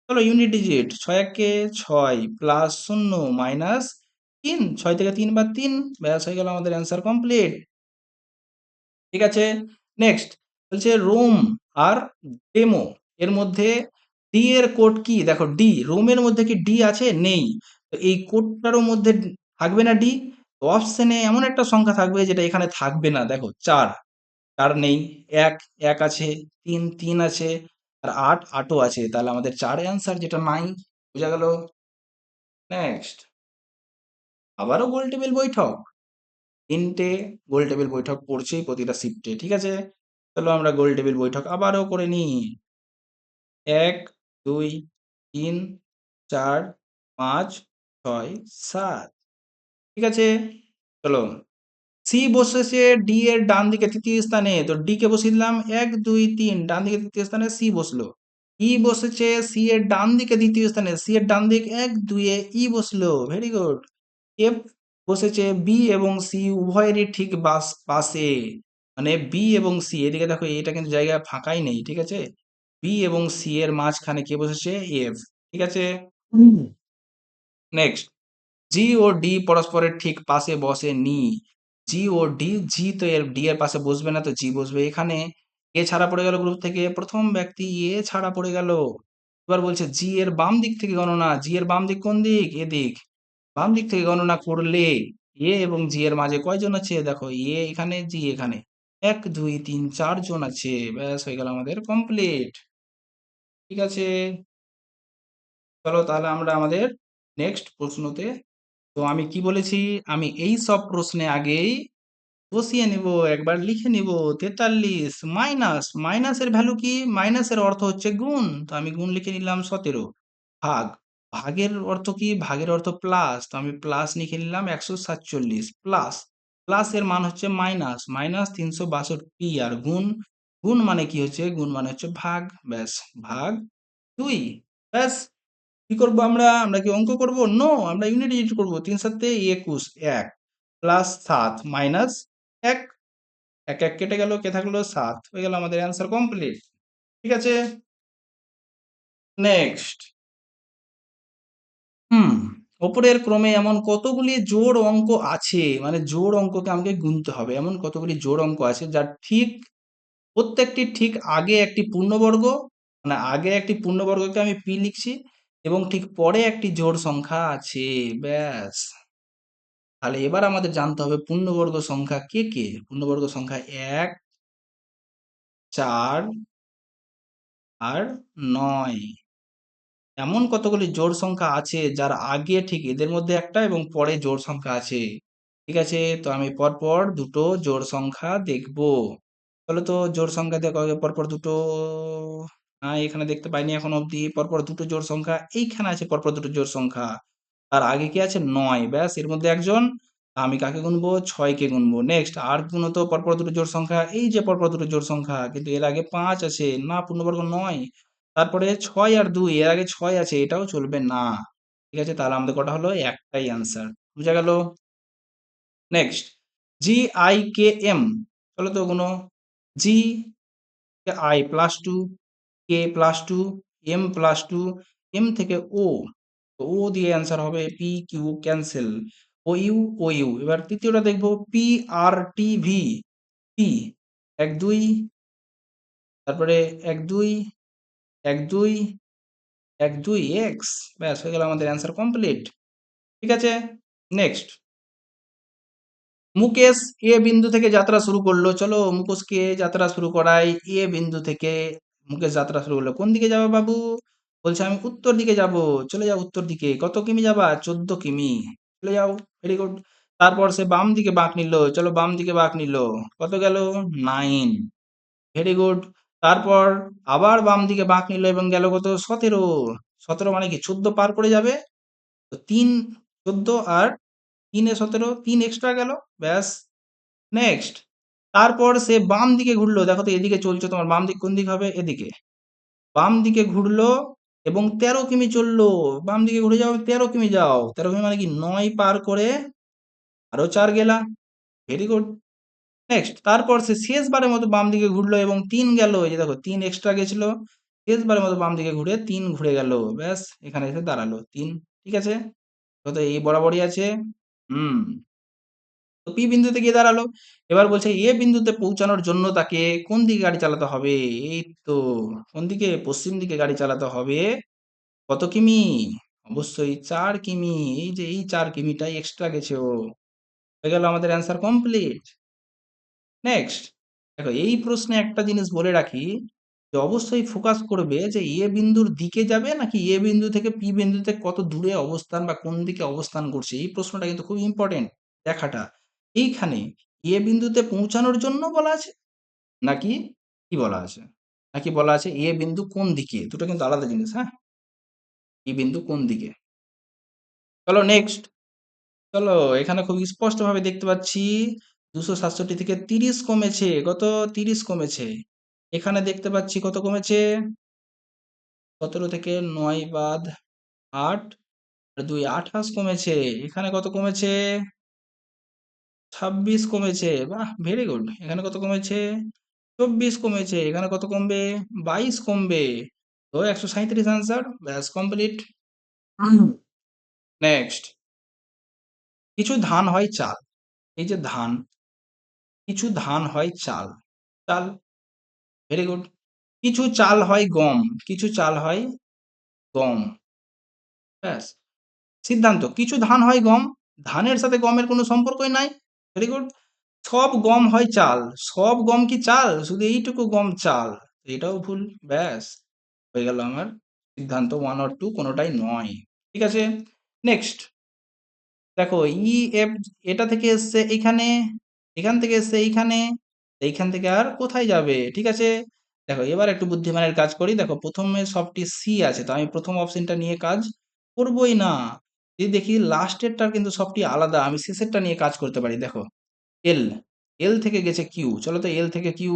চলো ইউনিট ডিজিট ৬ একে ৬ প্লাস ০ মাইনাস ৩। ৬ থেকে ৩ বাদ ৩। ব্যাস হয়ে গেল আমাদের অ্যান্সার কমপ্লিট। ঠিক আছে? নেক্সট বলছে রোম আর ডেমো এর মধ্যে ডি এর কোড কি? দেখো ডি, রোমের মধ্যে কি ডি আছে? নেই। তো এই কোডটারও মধ্যে থাকবে না ডি? অপশনে এমন একটা সংখ্যা থাকবে যেটা এখানে থাকবে না। দেখো ৪, ৪ নেই, ১, ১ আছে, ৩, ৩ আছে, আর ৮, ৮ ও আছে। তাহলে আমাদের ৪ অ্যান্সার যেটা নাই। বোঝা গেল? নেক্সট, আবারও গোল টেবিল বৈঠক। ৩ টে গোল টেবিল বৈঠক পড়ছেই প্রতিটা শিফটে। ঠিক আছে? চলো আমরা গোল টেবিল বৈঠক আবারও করে নিই। ১, ২, ৩, ৪, ৫, ৬, ৭। ঠিক আছে? চলো। সি বসেছে ডি এর ডান দিকে তৃতীয় স্থানে। তো ডি কে বসিয়ে দিলাম ১, ২, ৩ ডান দিকে তৃতীয় স্থানে সি বসলো। ই বসেছে সি এর ডান দিকে দ্বিতীয় স্থানে। সি এর ডান দিক ১, ২ এ ই বসলো। Very good. এফ বসেছে বি এবং সি উভয়েরই ঠিক পাশে। মানে বি এবং সি এদিকে দেখো এটা কিন্তু জায়গা ফাঁকাই নেই। ঠিক আছে? বি এবং সি এর মাঝখানে কে বসেছে? এফ। ঠিক আছে? নেক্সট, জি ও ডি পরস্পরের ঠিক পাশে বসেনি। জি ও ডি, জি তো এর ডি এর পাশে বসবে না, তো জি বসবে এখানে। এ ছাড়া পড়ে গেল গ্রুপ থেকে। প্রথম ব্যক্তি এ ছাড়া পড়ে গেল। এবার বলছে জি এর বাম দিক থেকে গণনা। জি এর বাম দিক কোন দিক? এদিক। বাম দিক থেকে গণনা করলে এ এবং জি এর মাঝে কয়জন আছে? দেখো এ এখানে, জি এখানে। ১, ২, ৩, ৪ জন আছে। ব্যাস হয়ে গেল আমাদের কমপ্লিট। ঠিক আছে? চলো তাহলে আমরা আমাদের নেক্সট প্রশ্নতে। তো আমি কি বলেছি? আমি এই সব প্রশ্নে আগেই বসিয়ে নিব, একবার লিখে নিব। ৪৩ মাইনাস, মাইনাসের ভ্যালু কি? মাইনাসের অর্থ হচ্ছে গুণ। তো আমি গুণ লিখে নিলাম ১৭। ভাগ, ভাগের অর্থ কি? ভাগের অর্থ প্লাস। তো আমি প্লাস লিখে নিলাম ১৪৭ প্লাস, প্লাস এর মান হচ্ছে মাইনাস, মাইনাস ৩৬২। আর গুণ, গুণ মানে কি হচ্ছে? গুণ মানে হচ্ছে ভাগ। ব্যাস ভাগ ২। ব্যাস। কি করব আমরা? আমরা কি অঙ্ক করব? নো, আমরা ইউনিট ডিজিট করব। ৩ ৭ ২১, ১ প্লাস ৭ মাইনাস ১, ১ ১ কেটে গেল, কে থাকলো? ৭। হয়ে গেল আমাদের অ্যান্সার কমপ্লিট। ঠিক আছে? নেক্সট, হুম, ওপরের ক্রমে এমন কতগুলি জোড় অঙ্ক আছে, মানে জোড় অঙ্ককে আমাকে গুনতে হবে। এমন কতগুলি জোড় অঙ্ক আছে যার ঠিক প্রত্যেকটি ঠিক আগে একটি পূর্ণবর্গ, মানে আগে একটি পূর্ণবর্গকে আমি পি লিখছি এবং ঠিক পরে একটি জোড় সংখ্যা আছে। ব্যাস। তাহলে এবার আমাদের জানতে হবে পূর্ণবর্গ সংখ্যা কে কে? পূর্ণবর্গ সংখ্যা ১, ৪ আর ৯। এমন কতগুলি জোড় সংখ্যা আছে যার আগে ঠিক এদের মধ্যে একটা এবং পরে জোড় সংখ্যা আছে। ঠিক আছে? তো আমি পরপর দুটো জোড় সংখ্যা দেখব। চলো তো জোড় সংখ্যা দেখো আগে পরপর দুটো। এখানে দেখতে পাইনি এখনো অবধি। পরপর দুটো জোড় সংখ্যা, এইখানে আছে পরপর দুটো জোড় সংখ্যা। আর আগে কি আছে? ৯। ব্যাস এর মধ্যে একজন। আমি কাকে গুনবো? ৬ কে গুনবো। নেক্সট আর গুনো তো পরপর দুটো জোড় সংখ্যা। এই যে পরপর দুটো জোড় সংখ্যা। কিন্তু এর আগে ৫ আছে। না, পূর্ণবর্গ নয়। তারপরে ৬ আর ২, এর আগে ৬ আছে। এটাও চলবে না। ঠিক আছে? তাহলে আমাদের কটা হলো? একটাই অ্যান্সার। বুঝা গেল? নেক্সট GIKM, চলো তো গুনো। জি কে I +2, K +2, M +2, M থেকে O, তো O দিয়ে অ্যান্সার হবে PQ, ক্যান্সেল। OU, OU। এবার তৃতীয়টা দেখবো PRTV, P ১ ২, তারপরে ১ ২, ১ ২, ১ ২ X, ব্যাস হয়ে গেল আমাদের অ্যান্সার কমপ্লিট। ঠিক আছে? নেক্সট মুকেশ এ বিন্দু থেকে যাত্রা শুরু করলো। চলো মুকেশকে যাত্রা শুরু করাই। এ বিন্দু থেকে মুকেশ যাত্রা শুরু করলো। কোন দিকে যাবে বাবু? বলছে আমি উত্তর দিকে যাব। চলে যাও উত্তর দিকে। কত কিমি যাবা? ১৪ কিমি। চলে যাও। Very good. তারপর সে বাম দিকে বাঁক নিল। চলো বাম দিকে বাঁক নিল। কত গেল? 9। Very good. তারপর আবার বাম দিকে বাঁক নিল এবং গেল কত? ১৭। ১৭ মানে কি ১৪ পার করে যাবে? তো ৩, ১৪ আর ৩ এ ১৭, ৩ এক্সট্রা গেল। ব্যাস। নেক্সট তারপর সে বাম দিকে ঘুরলো। দেখো তো এদিকে চলছে, তোমার বাম দিক কোন দিক হবে? এদিকে। বাম দিকে ঘুরলো এবং ১৩ কিমি চললো। বাম দিকে ঘুরে যাও, ১৩ কিমি যাও। ১৩ কিমি মানে কি ৯ পার করে আরো ৪ গেলা। Very good. নেক্সট তারপর সে শেষবারের মতো বাম দিকে ঘুরলো এবং ৩ গেল। এই যে দেখো ৩ এক্সট্রা গেছিল। শেষবারের মতো বাম দিকে ঘুরে ৩ ঘুরে গেল। ব্যাস এখানে এসে দাঁড়ালো ৩। ঠিক আছে? কত এই বরাবরই আছে। হুম। তো পি বিন্দুতে গিয়ে দাঁড়ালো। এবার বলছে এ বিন্দুতে পৌঁছানোর জন্য তাকে কোন দিকে গাড়ি চালাতে হবে? এই তো কোন দিকে? পশ্চিম দিকে গাড়ি চালাতে হবে। কত কিমি? অবশ্যই ৪ কিমি। এই যে এই ৪ কিমিটাই এক্সট্রা গেছে ও। হয়ে গেল আমাদের অ্যান্সার কমপ্লিট। নেক্সট দেখো এই প্রশ্নে একটা জিনিস বলে রাখি, যে অবশ্যই ফোকাস করবে যে এ বিন্দুর দিকে যাবে নাকি এ বিন্দু থেকে পি বিন্দুতে কত দূরে অবস্থান বা কোন দিকে অবস্থান করছে। এই প্রশ্নটা কিন্তু খুব ইম্পর্টেন্ট দেখাটা। এইখানে এ বিন্দুতে পৌঁছানোর জন্য বলা আছে নাকি কি বলা আছে? নাকি বলা আছে এ বিন্দু কোন দিকে? দুটো কিন্তু আলাদা জিনিস, হ্যাঁ? এ বিন্দু কোন দিকে? চলো নেক্সট। চলো এখানে খুব স্পষ্টভাবে দেখতে পাচ্ছি ২৬৭ থেকে ৩০ কমেছে। কত? ৩০ কমেছে। এখানে দেখতে পাচ্ছি কত কমেছে? ১৭ থেকে ৯ বাদ ৮ আর ২ ২৮ কমেছে। এখানে কত কমেছে? ২৬ কমেছে। বাহ! Very good. এখানে কত কমেছে? ২৪ কমেছে। এখানে কত কমবে? ২২ কমবে। তো ১৩৭ আনসার। ব্যাস কমপ্লিট। নেক্সট কিছু ধান হয় চাল। এই যে ধান, কিছু ধান হয় চাল। চাল, ভেরি গুড। কিছু চাল হয় গম, কিছু চাল হয় গম। ব্যাস। সিদ্ধান্ত কিছু ধান হয় গম, ধানের সাথে গমের কোনো সম্পর্কই নাই। Very good. সব গম হয় চাল, সব গম কি চাল? শুধু এইটুকু গম চাল। এটাও ভুল। ব্যাস হয়ে গেল আমার সিদ্ধান্ত 1 or 2 কোনোটাই নয়। ঠিক আছে? নেক্সট দেখো ই এফ, এটা থেকে এসছে এইখানে, এখান থেকে এসছে এইখানে, এইখান থেকে আর কোথায় যাবে? ঠিক আছে? দেখো এবার একটু বুদ্ধিমানের কাজ করি। দেখো প্রথমে সবটি সি আছে, তো আমি প্রথম অপশনটা নিয়ে কাজ করবই না। যদি দেখি লাস্টেরটার কিন্তু সবটি আলাদা, আমি শেষেরটা নিয়ে কাজ করতে পারি। দেখো এল, এল থেকে গেছে কিউ। চলো তো এল থেকে কিউ,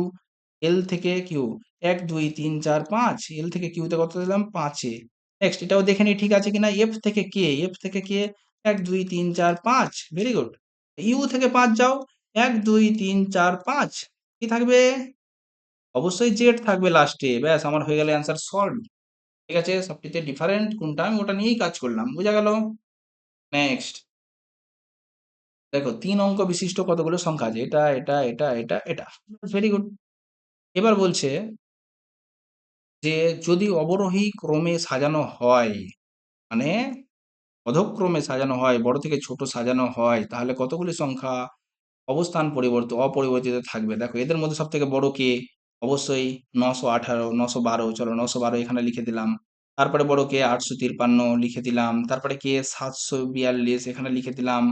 এল থেকে কিউ ১ ২ ৩ ৪ ৫। এল থেকে কিউতে কত দিলাম? ৫ এ। নেক্সট এটাও দেখে নিই ঠিক আছে কিনা। এফ থেকে কে, এফ থেকে কে ১ ২ ৩ ৪ ৫। Very good. ইউ থেকে ৫ যাও ১ ২ ৩ ৪ ৫। কি থাকবে? অবশ্যই জেড থাকবে লাস্টে। ব্যাস আমার হয়ে গেল অ্যান্সার সলভড। ঠিক আছে? সবটিতে ডিফারেন্ট কোনটা আমি ওটা নিয়েই কাজ করলাম। বোঝা গেল? নেক্সট দেখো ৩ অঙ্ক বিশিষ্ট কতগুলো সংখ্যা আছে? এটা, এটা, এটা, এটা, এটা। Very good. এবার বলছে যে যদি অবরোহী ক্রমে সাজানো হয়, মানে অধক্রমে সাজানো হয়, বড় থেকে ছোট সাজানো হয়, তাহলে কতগুলি সংখ্যা অবস্থান অপরিবর্তিত থাকবে? দেখো এদের মধ্যে সবথেকে বড় কে? অবশ্যই ৯১৮, ৯১২। চলো ৯১২ এখানে লিখে দিলাম। তারপরে বড় কে? ৮৫৩ লিখে দিলাম। তারপরে কে? ৭৪২ এখানে লিখে দিলাম।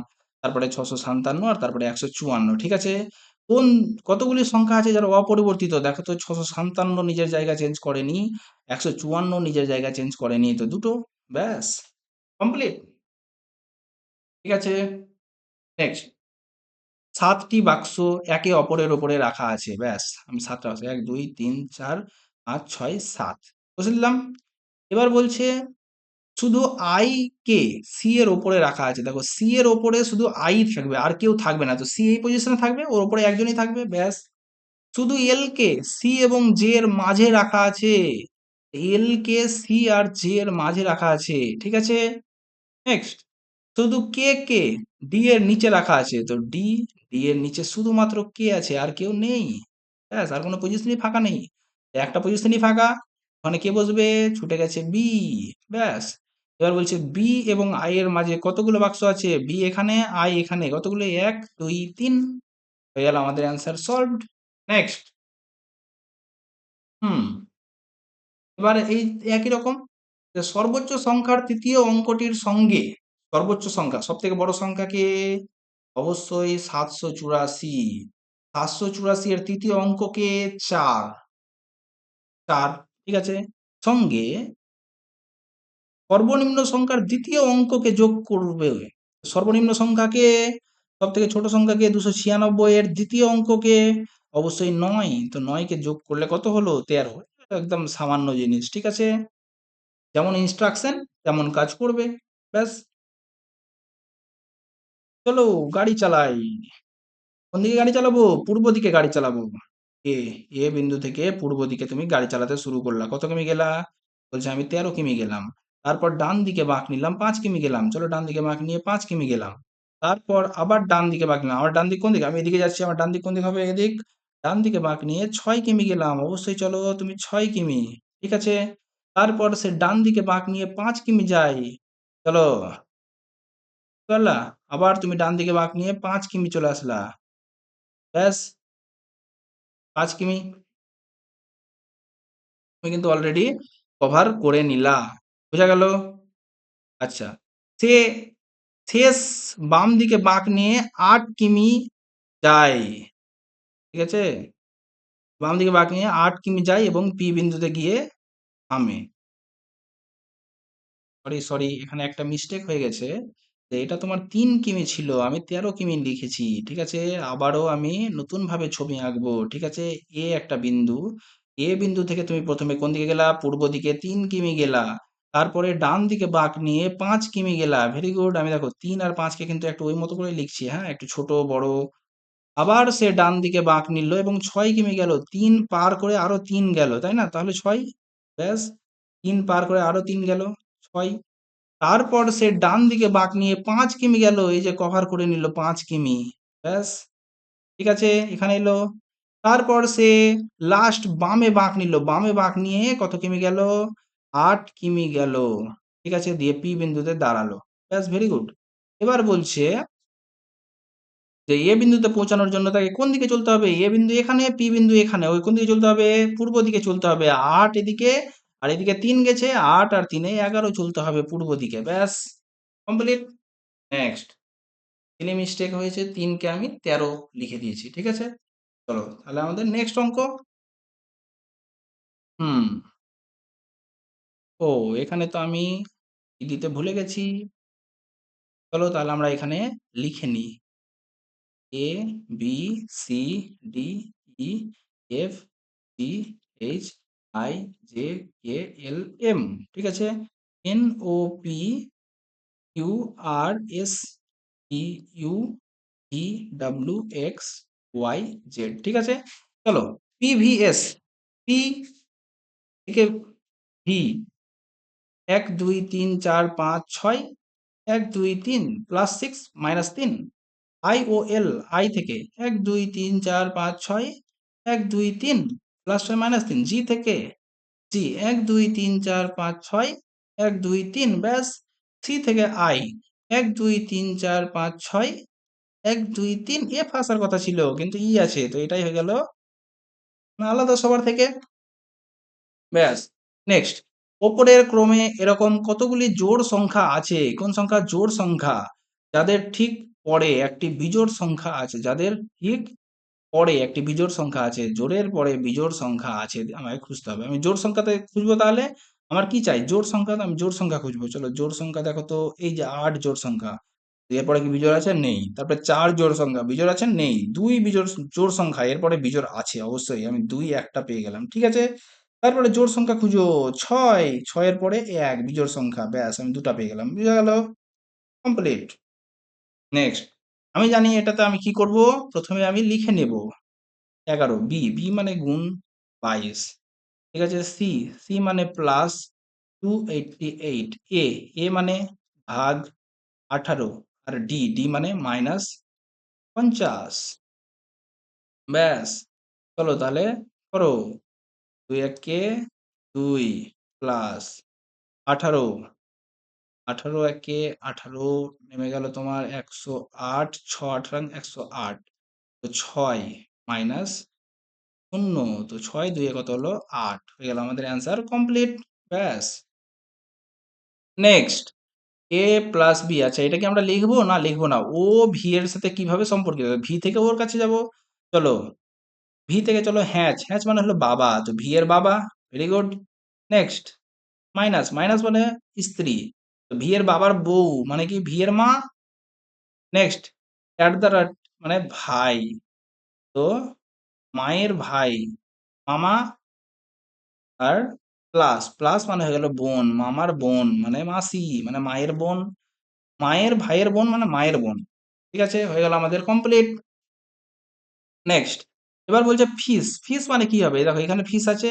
তারপরে ৬৫৭ আর তারপরে ১৫৪। ঠিক আছে? কোন কতগুলি সংখ্যা আছে যারা অপরিবর্তিত? দেখো তো ৬৫৭ নিজের জায়গা চেঞ্জ করেনি, ১৫৪ নিজের জায়গা চেঞ্জ করেনি, তো ২ টো। ব্যাস কমপ্লিট। ঠিক আছে? নেক্সট ৭ টি বাক্স একে অপরের উপরে রাখা আছে। ব্যাস আমি ৭ টা বাক্স ১, ২, ৩, ৪, ৫, ৬, ৭ বসিয়ে দিলাম। এবার বলছে শুধু I কে C এর ওপরে রাখা আছে। দেখো C এর ওপরে শুধু I থাকবে, আর কেউ থাকবে না। তো C এই পজিশনে থাকবে, ওর উপরে একজনই থাকবে, ব্যাস। শুধু L কে C এবং J এর মাঝে রাখা আছে। L কে C আর J এর মাঝে রাখা আছে। ঠিক আছে? নেক্সট শুধু কে D এর নিচে রাখা আছে। তো D এর নিচে শুধুমাত্র কে আছে, আর কেউ নেই। ব্যাস আর কোনো পজিশনই ফাঁকা নেই। একটা পজিশনই ফাঁকা, ওখানে কে বসবে? ছুটে গেছে B। ব্যাস। এবার বলছে B এবং I এর মাঝে কতগুলো বাক্স আছে? B এখানে, I এখানে। কতগুলো? ১, ২, ৩। হয়ে গেল আমাদের অ্যান্সার সলভড। নেক্সট হুম এবার এই একই রকম যে সর্বোচ্চ সংখ্যার তৃতীয় অঙ্কটির সঙ্গে সর্বোচ্চ সংখ্যা সবথেকে বড় সংখ্যাকে অবশ্যই ৭৮৪। ৭৮৪ এর তৃতীয় অঙ্ককে ৪, ৪ ঠিক আছে? সঙ্গে সর্বনিম্ন সংখ্যার দ্বিতীয় অঙ্ককে যোগ করবে। সর্বনিম্ন সংখ্যাকে সবথেকে ছোট সংখ্যাকে ২৯৬ এর দ্বিতীয় অঙ্ককে অবশ্যই ৯। তো ৯ কে যোগ করলে কত হলো? ১৩। একদম সামান্য জিনিস। ঠিক আছে? যেমন ইনস্ট্রাকশন তেমন কাজ করবে। ব্যাস চলো গাড়ি চালাই। কোন দিকে গাড়ি চালাবো? পূর্ব দিকে গাড়ি চালাবো। এ এ বিন্দু থেকে পূর্ব দিকে তুমি গাড়ি চালাতে শুরু করলা। কত কিমি গেলা? বলছে আমি ১৩ কিমি গেলাম। তারপর ডান দিকে বাঁক নিলাম, ৫ কিমি গেলাম। চলো ডান দিকে বাঁক নিয়ে ৫ কিমি গেলাম। তারপর আবার ডান দিকে বাঁক নিলাম। আমার ডান দিক কোন দিকে? আমি এদিকে যাচ্ছি, আমার ডান দিক কোন দিক হবে? এদিক। ডান দিকে বাঁক নিয়ে ৬ কিমি গেলাম। অবশ্যই চলো তুমি ৬ কিমি। ঠিক আছে? তারপর সে ডান দিকে বাঁক নিয়ে ৫ কিমি যায়। চলো চললা। আবার তুমি ডান দিকে বাঁক নিয়ে ৫ কিমি চলে আসলা। ব্যাস ৫ কিমি তুমি কিন্তু অলরেডি কভার করে নিলা। বোঝা গেল? আচ্ছা। সে শেষ বাম দিকে বাঁক নিয়ে ৮ কিমি যায়। ঠিক আছে? বাম দিকে বাঁক নিয়ে ৮ কিমি যায় এবং পি বিন্দুতে গিয়ে থামে। সরি এখানে একটা মিস্টেক হয়ে গেছে। যে এটা তোমার ৩ কিমি ছিল। আমি ১৩ কিমি লিখেছি। ঠিক আছে? আবারও আমি নতুনভাবে ছবি আঁকবো। ঠিক আছে? এ একটা বিন্দু। এ বিন্দু থেকে তুমি ১ম এ কোন দিকে গেলা? পূর্ব দিকে ৩ কিমি গেলা। তারপরে ডান দিকে বাঁক নিয়ে ৫ কিমি গেলা। Very good. আমি দেখো ৩ আর ৫ কে কিন্তু একটু ওই মতো করে লিখছি, হ্যাঁ? একটু ছোট বড়। আবার সে ডান দিকে বাঁক নিল এবং ৬ কিমি গেল। ৩ পার করে আরো ৩ গেল। তাই না? তাহলে ৬। ব্যাস ৩ পার করে আরো ৩ গেল। ৬। তারপর সে ডান দিকে বাঁক নিয়ে ৫ কিমি গেল। এই যে কভার করে নিল ৫ কিমি। ব্যাস ঠিক আছে? এখানে এলো। তারপর সে লাস্ট বামে বাঁক নিল। বামে বাঁক নিয়ে কত কিমি গেল? ৮ কিমি গেল। ঠিক আছে? দিয়ে পি বিন্দুতে দাঁড়ালো। ব্যাস ভেরি গুড। এবার বলছে যে এ বিন্দুতে পৌঁছানোর জন্য তাকে কোন দিকে চলতে হবে? এ বিন্দু এখানে, পি বিন্দু এখানে। ওই কোন দিকে চলতে হবে? পূর্ব দিকে চলতে হবে। ৮ এদিকে আর এদিকে ৩ গেছে। ৮ আর ৩ এ ১১ চলতে হবে পূর্ব দিকে। ব্যাস কমপ্লিট। নেক্সট স্পেলিং মিস্টেক হয়েছে। ৩ কে আমি ১৩ লিখে দিয়েছি। ঠিক আছে? চলো তাহলে আমাদের নেক্সট অঙ্ক। হুম ও এখানে তো আমি দিতে ভুলে গেছি। চলো তাহলে আমরা এখানে লিখে নিই। A B C D E F G H I J K L M. ঠিক আছে? N O P Q R S T U E W X Y Z. ঠিক আছে? চলো পিভিএস পি থেকে V ১ ২ ৩ ৪ ৫ ৬ ১ ২ ৩ plus 6 minus ৩ I O L I থেকে ১ ২ ৩ ৪ ৫ ৬ ১ ২ ৩ plus ৬ minus ৩ জি থেকে জি ১ ২ ৩ ৪ ৫ ৬ ১ ২ ৩ ব্যাস। C থেকে আই ১ ২ ৩ ৪ ৫ ৬ ১ ২ ৩ এফ আসার কথা ছিল কিন্তু ই আছে, তো এটাই হয়ে গেল না আলাদা সবার থেকে। ব্যাস নেক্সট ওপরের ক্রমে এরকম কতগুলি জোড় সংখ্যা আছে? কোন সংখ্যা? জোড় সংখ্যা যাদের ঠিক পরে একটি বিজোড় সংখ্যা আছে, যাদের ঠিক পরে একটি বিজোড় সংখ্যা আছে, জোড়ের পরে বিজোড় সংখ্যা আছে, আমাকে খুঁজতে হবে। আমি জোড় সংখ্যাতে খুঁজবো, তাহলে আমার কি চাই? জোড় সংখ্যা, তো আমি জোড় সংখ্যা খুঁজবো। চলো জোড় সংখ্যা দেখো তো, এই যে ৮ জোড় সংখ্যা। এরপরে কি বিজোড় আছে? নেই। তারপরে ৪ জোড় সংখ্যা, বিজোড় আছে? নেই। ২ বিজোড় জোড় সংখ্যা, এরপরে বিজোড় আছে অবশ্যই। আমি ২ একটা পেয়ে গেলাম। ঠিক আছে? তারপরে জোড় সংখ্যা খুঁজো। ৬, ৬ এর পরে ১ বিজোড় সংখ্যা। ব্যাস আমি ২ টা পেয়ে গেলাম। বুঝা গেল? কমপ্লিট। নেক্সট। আমি জানি এটাতে আমি কি করব? প্রথমে আমি লিখে নেব। ১১, বি মানে গুণ ২২। ঠিক আছে? সি মানে প্লাস 288, এ মানে ভাগ 18, আর ডি মানে মাইনাস 50। ব্যাস, চলো তাহলে করো। ২ একে ২ প্লাস 18, 18 একে 18, নেমে গেল তোমার ১০৮, ৬ ৮ ১০৮, তো ৬ মাইনাস ০, তো ৬ ২ এ কত হলো? ৮, হয়ে গেল আমাদের অ্যান্সার কমপ্লিট। ব্যাস। নেক্সট, এ প্লাস বি। আচ্ছা, এটা কি আমরা লিখবো না লিখবো না? ও ভি এর সাথে কিভাবে সম্পর্কিত? ভি থেকে ওর কাছে যাব। চলো, ভি থেকে চলো হ্যাচ। হ্যাচ মানে হলো বাবা, তো ভি এর বাবা। Very good. Next, minus. Minus মানে স্ত্রী, তো ভি এর বাবার বউ মানে কি? ভি এর মা। নেক্সট, অ্যাট দ্য রেট মানে ভাই, তো মায়ের ভাই মামা। আর প্লাস, প্লাস মানে হয়ে গেল বোন, মামার বোন মানে মাসি মানে মায়ের বোন। মায়ের ভাইয়ের বোন মানে মায়ের বোন। ঠিক আছে? হয়ে গেল আমাদের কমপ্লিট। নেক্সট, এবার বলছে ফিস। ফিস মানে কি হবে? দেখো এখানে ফিস আছে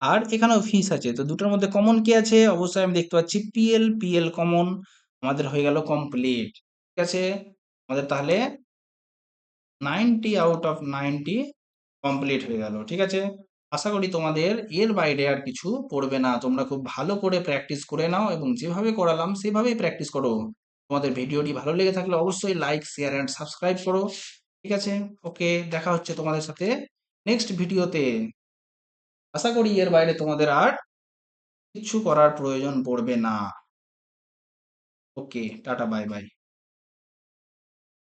আর এখানেও ফিস আছে, তো দুটোর মধ্যে কমন কি আছে? অবশ্যই আমি দেখতে পাচ্ছি পিএল। পিএল কমন, আমাদের হয়ে গেল কমপ্লিট। ঠিক আছে? আমাদের তাহলে 90 আউট অফ 90 কমপ্লিট হয়ে গেল। ঠিক আছে? আশা করি তোমাদের এর বাইরে আর কিছু পড়বে না। তোমরা খুব ভালো করে প্র্যাকটিস করে নাও এবং যেভাবে করালাম সেভাবেই প্র্যাকটিস করো। তোমাদের ভিডিওটি ভালো লেগে থাকলে অবশ্যই লাইক, শেয়ার অ্যান্ড সাবস্ক্রাইব করো। ঠিক আছে? ওকে, দেখা হচ্ছে তোমাদের সাথে নেক্সট ভিডিওতে। আশা করি এর বাইরে তোমাদের আর কিছু করার প্রয়োজন পড়বে না। ওকে, টাটা, বাই বাই।